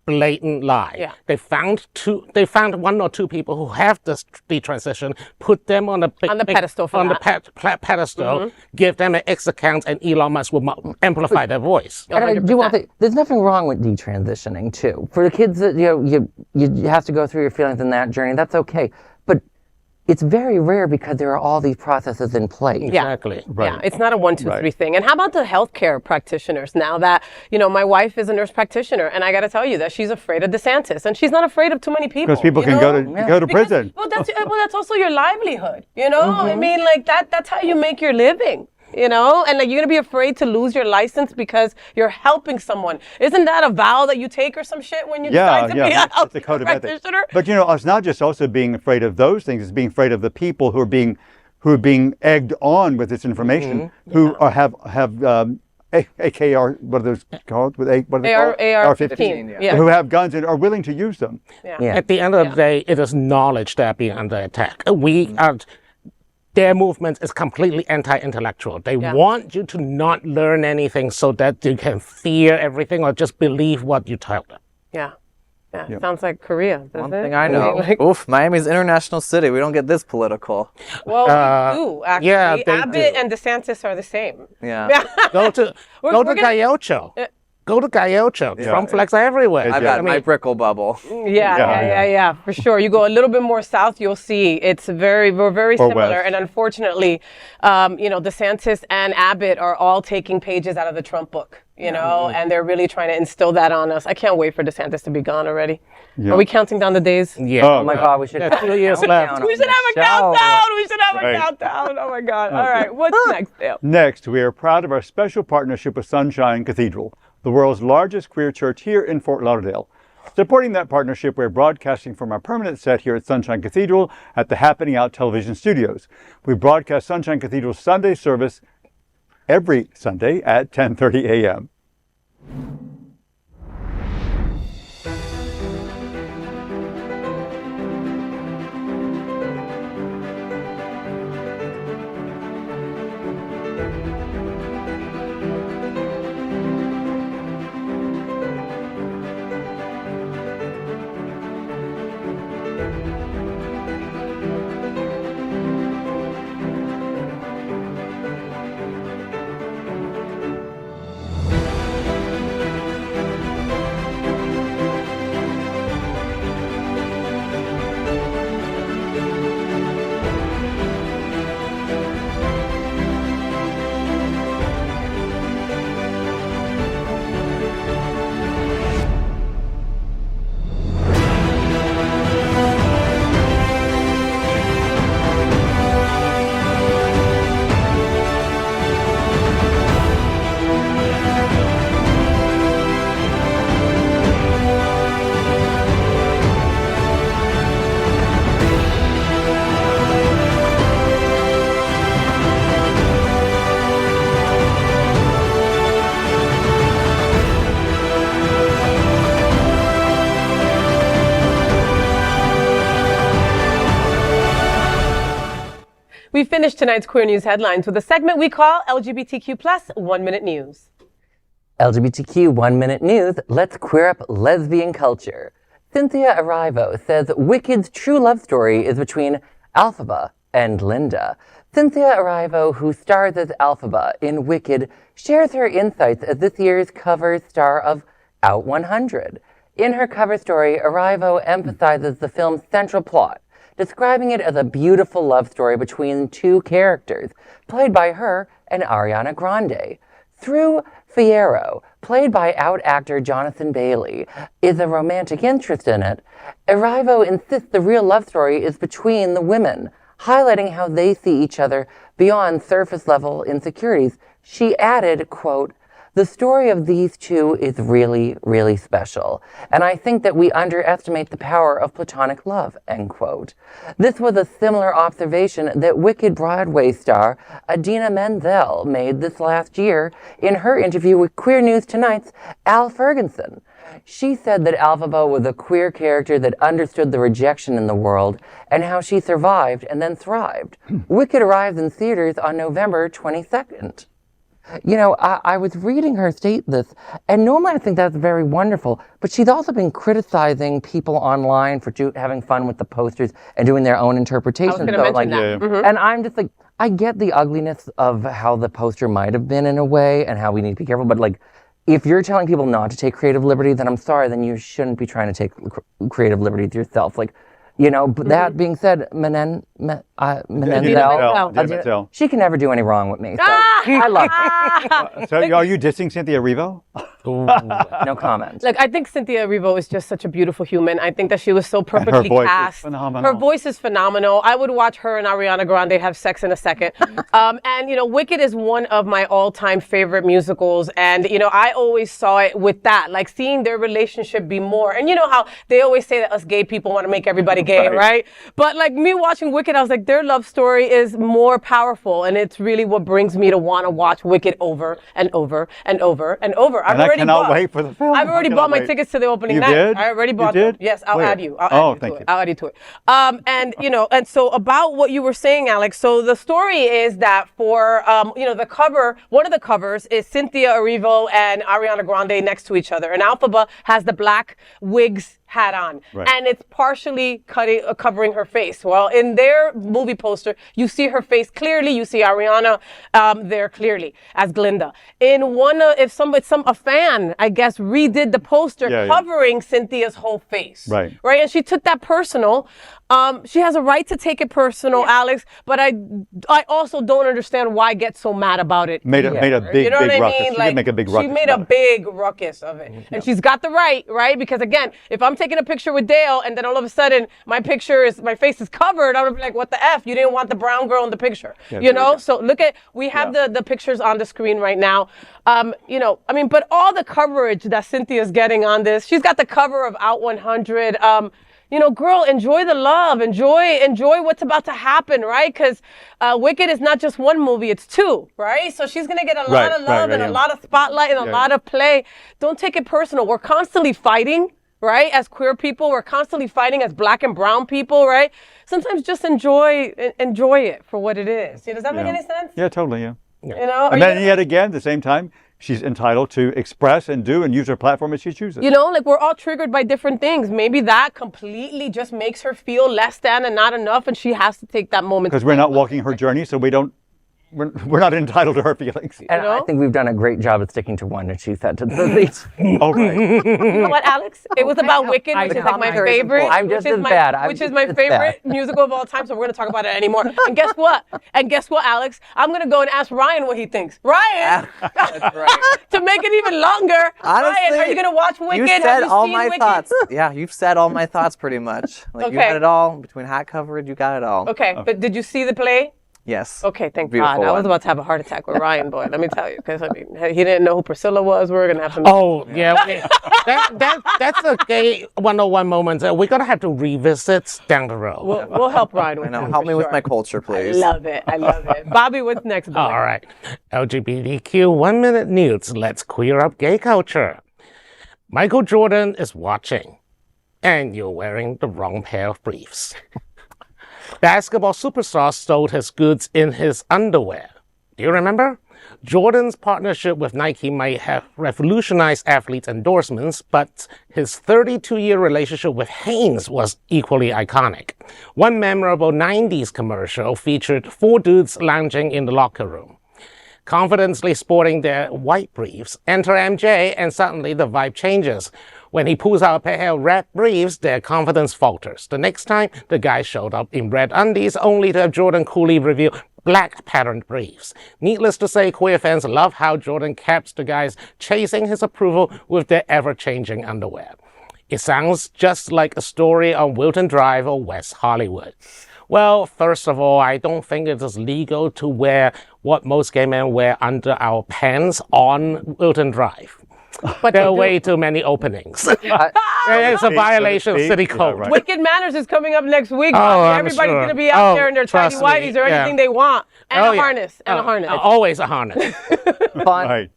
blatant lie. Yeah. They found one or two people who have this detransition, put them on a pedestal for that. pedestal, give them an X account, and Elon Musk will amplify their voice. And I do want to say, there's nothing wrong with detransitioning too. For the kids that you have to go through your feelings in that journey, that's okay. But it's very rare because there are all these processes in place. Exactly. Right. Yeah, it's not a 1, 2, 3 thing. And how about the healthcare practitioners now that, my wife is a nurse practitioner and I got to tell you that she's afraid of DeSantis and she's not afraid of too many people. Because people can go to prison. Well, that's also your livelihood, I mean, like that's how you make your living. And like you're gonna be afraid to lose your license because you're helping someone. Isn't that a vow that you take or some shit when you decide to be a health practitioner? But it's not just also being afraid of those things. It's being afraid of the people who are being egged on with this information, who have AKR, what are those called? AR-15. Yeah. Who have guns and are willing to use them. Yeah. At the end of the day, it is knowledge that are being under attack. Their movement is completely anti-intellectual. They want you to not learn anything so that you can fear everything or just believe what you tell them. Yeah. Sounds like Korea, doesn't One it? thing I know. Miami's an international city. We don't get this political. Well, we do, actually. Yeah, they Abbott do. and DeSantis are the same. Yeah. Go to Gayocho. Go to Gayocho. Trump flags are everywhere. I've got my brickle bubble. Yeah, for sure. You go a little bit more south, you'll see we're very similar. West. And unfortunately, DeSantis and Abbott are all taking pages out of the Trump book, and they're really trying to instill that on us. I can't wait for DeSantis to be gone already. Yeah. Are we counting down the days? Yeah. Oh my God, we should have 2 years left. We should have a countdown. Oh my God. All right. What's next, Dale? Next, we are proud of our special partnership with Sunshine Cathedral, the world's largest queer church here in Fort Lauderdale. Supporting that partnership, we're broadcasting from our permanent set here at Sunshine Cathedral at the Happening Out television studios. We broadcast Sunshine Cathedral's Sunday service every Sunday at 10:30 a.m. We finished tonight's Queer News headlines with a segment we call LGBTQ Plus 1 Minute News. LGBTQ 1 Minute News, let's queer up lesbian culture. Cynthia Erivo says Wicked's true love story is between Elphaba and Glinda. Cynthia Erivo, who stars as Elphaba in Wicked, shares her insights as this year's cover star of OUT100. In her cover story, Erivo emphasizes the film's central plot, describing it as a beautiful love story between two characters, played by her and Ariana Grande. Through Fierro, played by out actor Jonathan Bailey, is a romantic interest in it. Erivo insists the real love story is between the women, highlighting how they see each other beyond surface-level insecurities. She added, quote, "The story of these two is really, really special, and I think that we underestimate the power of platonic love," end quote. This was a similar observation that Wicked Broadway star Idina Menzel made this last year in her interview with Queer News Tonight's Al Ferguson. She said that Elphaba was a queer character that understood the rejection in the world and how she survived and then thrived. Wicked arrives in theaters on November 22nd. You know, I was reading her state this, and normally I think that's very wonderful, but she's also been criticizing people online for having fun with the posters and doing their own interpretation. I was going to mention that. Yeah. And I'm just like, I get the ugliness of how the poster might have been in a way and how we need to be careful, but like, if you're telling people not to take creative liberty, then I'm sorry, then you shouldn't be trying to take creative liberties yourself. Like, you know, but that being said, Menendez, she can never do any wrong with me. So I love her. So are you dissing Cynthia Erivo? No comment. Look, I think Cynthia Erivo is just such a beautiful human. I think that she was so perfectly her voice cast. is phenomenal. Her voice is phenomenal. I would watch her and Ariana Grande have sex in a second. And, you know, Wicked is one of my all-time favorite musicals. And, you know, I always saw it with that, like seeing their relationship be more. And you know how they always say that us gay people want to make everybody gay, right? But like me watching Wicked, I was like, their love story is more powerful. And it's really what brings me to want to watch Wicked over and over and over and over. I cannot wait for the film. I've already bought my tickets to the opening You night. did? I already bought You them. did? Yes, I'll Where? add you. I'll add you to it. And you know, and so about what you were saying, Alex. So the story is that for you know, the cover, one of the covers is Cynthia Erivo and Ariana Grande next to each other, and Elphaba has the black wigs hat on, and it's partially covering her face. Well, in their movie poster, you see her face clearly. You see Ariana there clearly as Glinda. In one, a fan, I guess, redid the poster covering Cynthia's whole face. Right, and she took that personal. She has a right to take it personal, Alex, but I also don't understand why get so mad about it. Made a big, you know big what I ruckus. mean? She did make a big ruckus. She made a big ruckus of it. And she's got the right? Because again, if I'm taking a picture with Dale and then all of a sudden my face is covered, I'm gonna be like, what the F? You didn't want the brown girl in the picture. You know? So we have the pictures on the screen right now. You know, I mean, but all the coverage that Cynthia's getting on this, she's got the cover of Out 100. You know, girl, enjoy the love, enjoy what's about to happen, right? Because Wicked is not just one movie, it's two, right? So she's going to get a lot of love and a lot of spotlight and a lot of play. Don't take it personal. We're constantly fighting, right? As queer people, we're constantly fighting as black and brown people, right? Sometimes just enjoy it for what it is. Does that make any sense? Yeah, totally, You know? And then yet again, at the same time, she's entitled to express and do and use her platform as she chooses. You know, like we're all triggered by different things. Maybe that completely just makes her feel less than and not enough, and she has to take that moment. Because we're not walking her journey, so we're not entitled to her feelings. And I think we've done a great job at sticking to one and two sentences. Okay. You know what, Alex? It was about Wicked, which is like my favorite. I'm just as bad. Which is my favorite musical of all time, so we're going to talk about it anymore. And guess what? Alex? I'm going to go and ask Ryan what he thinks. Ryan! That's right. To make it even longer. Honestly, Ryan, are you going to watch Wicked? You said all my thoughts. Yeah, you've said all my thoughts pretty much. Like, you had it all. Between hat coverage, you got it all. Okay, but did you see the play? Yes. Okay, thank God. I was about to have a heart attack with Ryan, boy. Let me tell you, because I mean, he didn't know who Priscilla was. We were gonna have some. Oh yeah, that's a gay 101 moment. We're gonna have to revisit down the road. We'll help Ryan with that. Help me with my culture, please. I love it. Bobby, what's next? Boy? All right, LGBTQ 1 minute news. Let's queer up gay culture. Michael Jordan is watching, and you're wearing the wrong pair of briefs. Basketball superstar stole his goods in his underwear. Do you remember? Jordan's partnership with Nike might have revolutionized athletes' endorsements, but his 32-year relationship with Hanes was equally iconic. One memorable 90s commercial featured 4 dudes lounging in the locker room. Confidently sporting their white briefs, enter MJ, and suddenly the vibe changes. When he pulls out a pair of red briefs, their confidence falters. The next time, the guy showed up in red undies, only to have Jordan coolly reveal black patterned briefs. Needless to say, queer fans love how Jordan kept the guys chasing his approval with their ever-changing underwear. It sounds just like a story on Wilton Drive or West Hollywood. Well, first of all, I don't think it is legal to wear what most gay men wear under our pants on Wilton Drive. But there are way too many openings. It's a violation of city code. Yeah, right. Wicked Manners is coming up next week. Oh, Everybody's going to be out there in their tidy whities or anything they want. And a harness. Always a harness.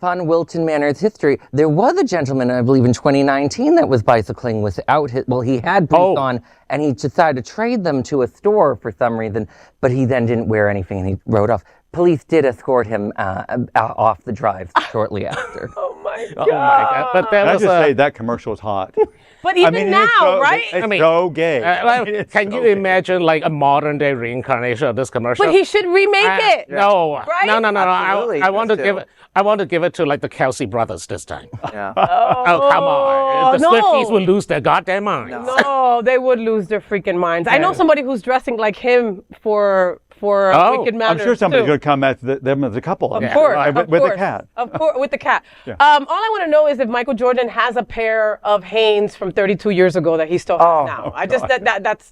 Fun Wilton Manners history. There was a gentleman, I believe, in 2019 that was bicycling without he had boots on, and he decided to trade them to a store for some reason, but he then didn't wear anything and he rode off. police did escort him off the drive shortly after. Oh my God. Oh my God. But there Can I was just a... say that commercial is hot. But even it's now, so, right? It's so gay. Can you imagine like a modern day reincarnation of this commercial? But he should remake it. No, Right? no. Absolutely, I want to just give do. it. I want to give it to like the Kelsey brothers this time. Yeah. Oh, come on! The no. Swifties will lose their goddamn minds. No, they would lose their freaking minds. I know somebody who's dressing like him for Wicked I'm Manners. sure somebody's too. going to come at them as a couple. Of course, with the cat. Of course, with the cat. All I want to know is if Michael Jordan has a pair of Hanes from 32 years ago that he still has now.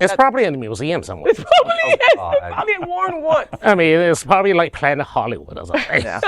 It's probably in a museum somewhere. probably worn once. I mean, it's probably like Planet Hollywood or something. Yeah.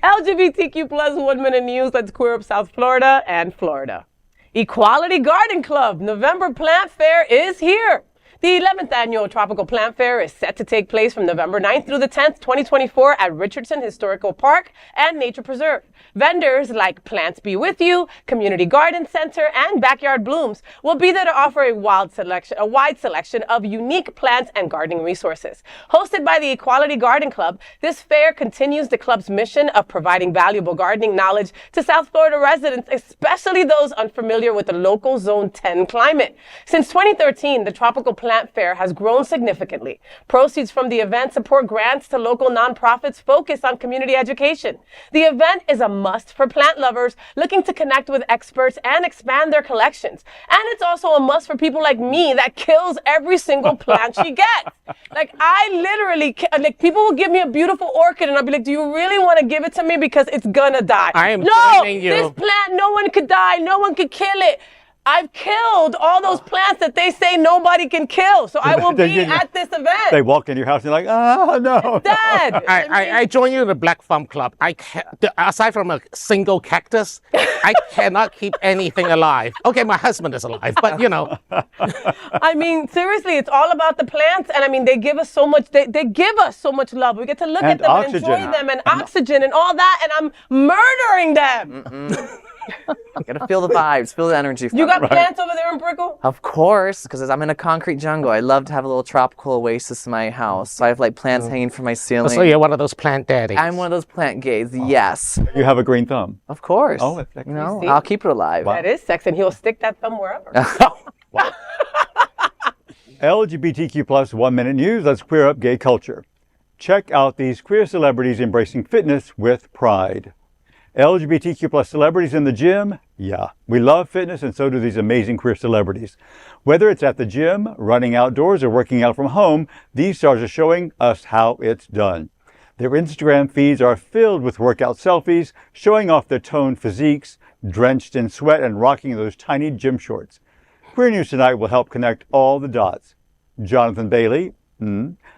LGBTQ plus 1 minute news. Let's queer up South Florida and Florida. Equality Garden Club November Plant Fair is here. The 11th annual Tropical Plant Fair is set to take place from November 9th through the 10th, 2024 at Richardson Historical Park and Nature Preserve. Vendors like Plants Be With You, Community Garden Center, and Backyard Blooms will be there to offer a wide selection of unique plants and gardening resources. Hosted by the Equality Garden Club, this fair continues the club's mission of providing valuable gardening knowledge to South Florida residents, especially those unfamiliar with the local Zone 10 climate. Since 2013, the Tropical Plant Fair has grown significantly. Proceeds from the event support grants to local nonprofits focused on community education. The event is a must for plant lovers looking to connect with experts and expand their collections. And it's also a must for people like me that kills every single plant she gets. Like, I literally, people will give me a beautiful orchid and I'll be like, do you really want to give it to me? Because it's gonna die. I am no, joining you. This plant, no one could die. No one could kill it. I've killed all those plants that they say nobody can kill. So I will be at this event. They walk in your house and you're like, oh, no. Dead. I join you in the Black Thumb Club. Aside from a single cactus, I cannot keep anything alive. Okay, my husband is alive, but you know. I mean, seriously, it's all about the plants. And I mean, they give us so much, they give us so much love. We get to look at them and enjoy them and oxygen and all that. And I'm murdering them. You gotta feel the vibes, feel the energy. You got plants over there in Brickell? Of course, because I'm in a concrete jungle. I love to have a little tropical oasis in my house. So I have like plants hanging from my ceiling. So you're one of those plant daddies. I'm one of those plant gays, yes. You have a green thumb. Of course. Oh, you know, I'll keep it alive. That is sex, and he'll stick that thumb wherever. LGBTQ plus 1 minute news. Let's queer up gay culture. Check out these queer celebrities embracing fitness with pride. LGBTQ plus celebrities in the gym? Yeah, we love fitness and so do these amazing queer celebrities. Whether it's at the gym, running outdoors, or working out from home, these stars are showing us how it's done. Their Instagram feeds are filled with workout selfies, showing off their toned physiques, drenched in sweat and rocking those tiny gym shorts. Queer News Tonight will help connect all the dots. Jonathan Bailey,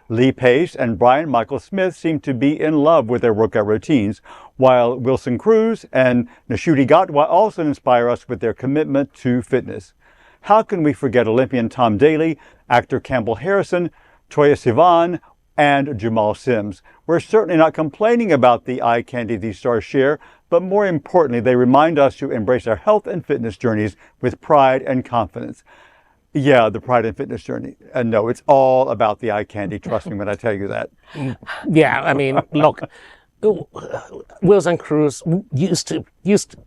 Lee Pace, and Brian Michael Smith seem to be in love with their workout routines, while Wilson Cruz and Nashuti Gatwa also inspire us with their commitment to fitness. How can we forget Olympian Tom Daley, actor Campbell Harrison, Troye Sivan, and Jamal Sims? We're certainly not complaining about the eye candy these stars share, but more importantly, they remind us to embrace our health and fitness journeys with pride and confidence. Yeah, the pride and fitness journey. And no, it's all about the eye candy. Trust me when I tell you that. Yeah, I mean, look, Wilson Cruz used to.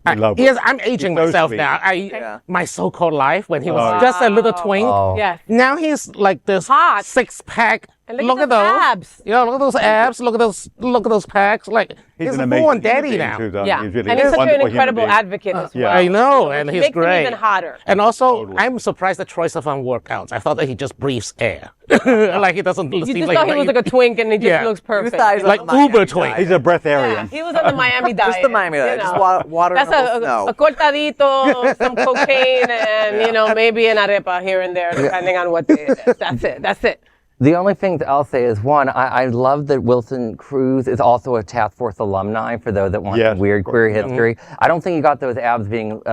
I'm aging myself now. My so-called life when he was just a little twink. Yes. Now he's like this hot six-pack. And look at those abs. Yeah, look at those abs. Look at those packs. Like he's a full-on daddy now. Yeah, and he's such an incredible advocate as well. I know, and he's great. Makes him even hotter. And also, I'm surprised at Troye Sivan workouts. I thought that he just breathes air. Like he doesn't. You just thought he was like a twink, and he just looks perfect. Like uber twink. He's a breatharian. Yeah, he was on the Miami diet. Just the Miami diet. Just water. That's a cortadito, some cocaine, and maybe an arepa here and there, depending on what day it is. That's it. The only thing that I'll say is, one, I love that Wilson Cruz is also a Task Force alumni, for those that want weird queer history. I don't think he got those abs being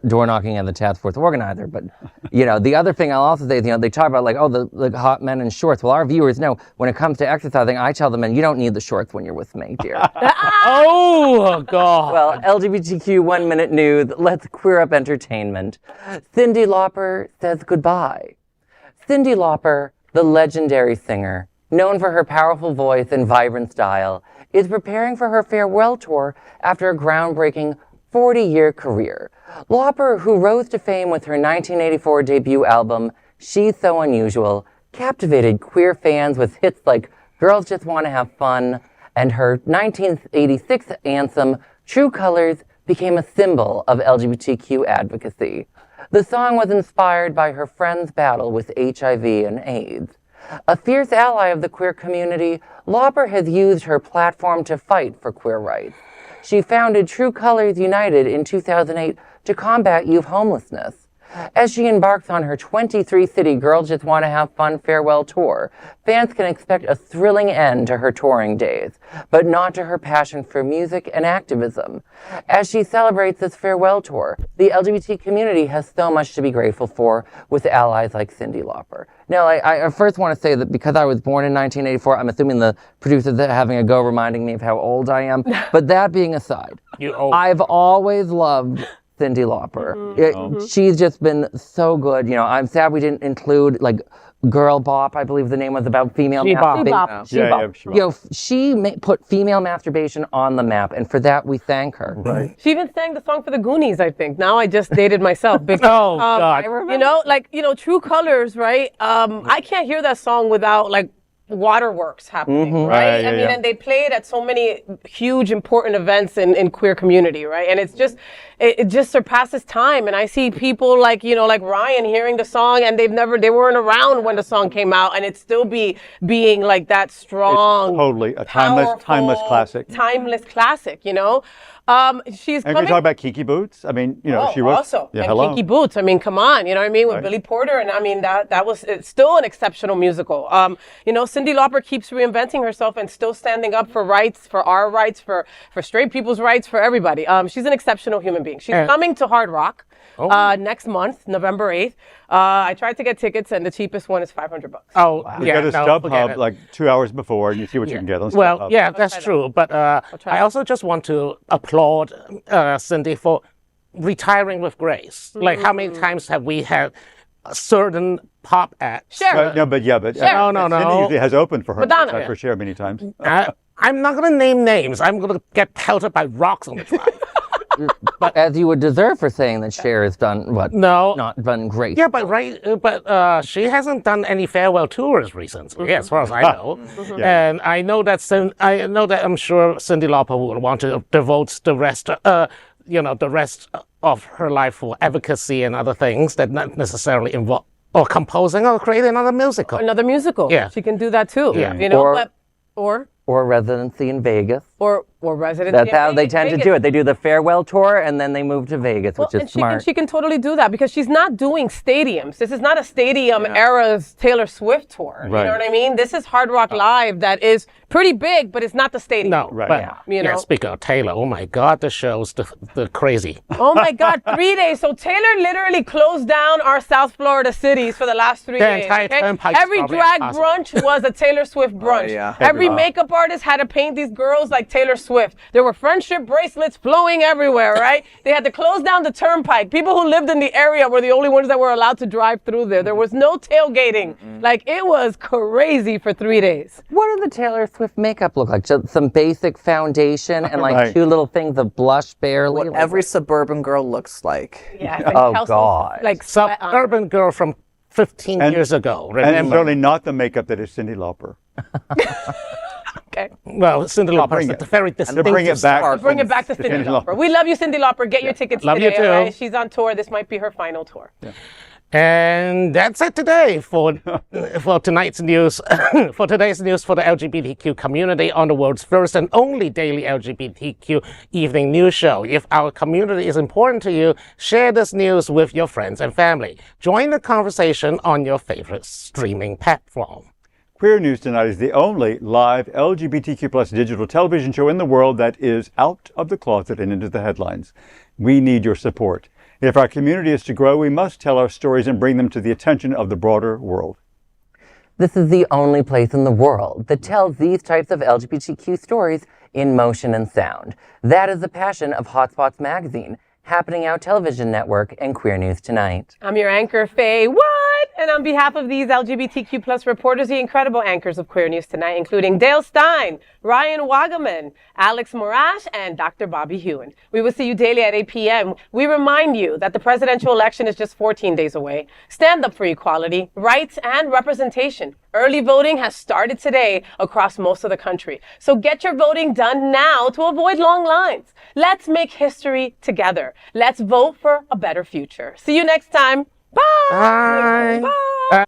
door knocking and the Task Force organizer, but, the other thing I'll also say is, they talk about the hot men in shorts. Well, our viewers know when it comes to exercising, I tell the men, you don't need the shorts when you're with me, dear. Oh, God. Well, LGBTQ 1 minute news, let's queer up entertainment. Cyndi Lauper says goodbye. Cyndi Lauper, the legendary singer, known for her powerful voice and vibrant style, is preparing for her farewell tour after a groundbreaking 40-year career. Lauper, who rose to fame with her 1984 debut album, She's So Unusual, captivated queer fans with hits like Girls Just Want to Have Fun, and her 1986 anthem, True Colors, became a symbol of LGBTQ advocacy. The song was inspired by her friend's battle with HIV and AIDS. A fierce ally of the queer community, Lauper has used her platform to fight for queer rights. She founded True Colors United in 2008 to combat youth homelessness. As she embarks on her 23-city Girls Just Want to Have Fun farewell tour, fans can expect a thrilling end to her touring days, but not to her passion for music and activism. As she celebrates this farewell tour, the LGBT community has so much to be grateful for with allies like Cyndi Lauper. Now, I first want to say that because I was born in 1984, I'm assuming the producers are having a go reminding me of how old I am. But that being aside, I've always loved Cyndi Lauper. She's just been so good. You know, I'm sad we didn't include like Girl Bop, I believe the name was, about female masturbation. You know, she put female masturbation on the map, and for that we thank her. Right. She even sang the song for the Goonies, I think. Now I just dated myself. Because, God. You know, like, you know, True Colors, right? I can't hear that song without like waterworks happening, right? I mean, and they play it at so many huge, important events in queer community, right? And it's just, it just surpasses time. And I see people like, you know, like Ryan hearing the song and they weren't around when the song came out, and it's still being like that strong. It's totally a timeless classic. Timeless classic, you know? She's and coming. we talk about Kiki Boots. I mean, you know, she was also. Yeah, and hello. Kiki Boots. I mean, come on, you know what I mean? With Billy Porter, and I mean it's still an exceptional musical. You know, Cyndi Lauper keeps reinventing herself and still standing up for rights, for our rights, for straight people's rights, for everybody. She's an exceptional human being. She's coming to Hard Rock next month, November 8th. I tried to get tickets, and the cheapest one is $500. Oh, wow. You go to StubHub like 2 hours before, and you see what you can get on StubHub. Well, yeah, that's true. But I also just want to applaud Cyndi for retiring with grace. Like, how many times have we had certain pop acts? Cher. No, but Cyndi usually has opened for her. Madonna. For Cher many times. I'm not going to name names. I'm going to get pelted by rocks on the drive. But as you would deserve for saying that Cher has done what? No, not done great. Yeah, but she hasn't done any farewell tours recently, as far as I know. And I know that I'm sure Cyndi Lauper would want to devote the rest, the rest of her life for advocacy and other things that not necessarily involve or composing or creating another musical. Another musical. Yeah, she can do that too. Yeah, you know, or residency in Vegas. Or residency. That's how they tend to do it. They do the farewell tour and then they move to Vegas, which is smart. She can totally do that because she's not doing stadiums. This is not a stadium era's Taylor Swift tour. Right. You know what I mean? This is Hard Rock Live that is pretty big, but it's not the stadium. No, right. You know? Speaking of Taylor, oh my God, the show's the crazy. Oh my God, 3 days. So Taylor literally closed down our South Florida cities for the last 3 days. Every drag brunch was a Taylor Swift brunch. Every makeup artist had to paint these girls like Taylor Swift. There were friendship bracelets flowing everywhere, right? They had to close down the turnpike. People who lived in the area were the only ones that were allowed to drive through there. There was no tailgating. Like, it was crazy for 3 days. What did the Taylor Swift makeup look like? Just some basic foundation and like two little things of blush barely? What every suburban girl looks like. Yeah. Oh, God. Like suburban girl from 15 years ago. Remember? And certainly not the makeup that is Cyndi Lauper. Okay. Well, Cyndi Lauper is a very distinctive. Bring it back. Bring it back to Cyndi Lauper. We love you, Cyndi Lauper. Get your tickets today. Love you too. Right? She's on tour. This might be her final tour. Yeah. And that's it today for tonight's news. For today's news for the LGBTQ community on the world's first and only daily LGBTQ evening news show. If our community is important to you, share this news with your friends and family. Join the conversation on your favorite streaming platform. Queer News Tonight is the only live LGBTQ plus digital television show in the world that is out of the closet and into the headlines. We need your support. If our community is to grow, we must tell our stories and bring them to the attention of the broader world. This is the only place in the world that tells these types of LGBTQ stories in motion and sound. That is the passion of Hotspots Magazine, Happening Out Television Network, and Queer News Tonight. I'm your anchor, FayWhat. And on behalf of these LGBTQ plus reporters, the incredible anchors of Queer News Tonight, including Dale Stine, Ryan Waugaman, Alex Morash, and Dr. Bobby Huen. We will see you daily at 8 p.m. We remind you that the presidential election is just 14 days away. Stand up for equality, rights, and representation. Early voting has started today across most of the country. So get your voting done now to avoid long lines. Let's make history together. Let's vote for a better future. See you next time. Bye. Bye. Bye.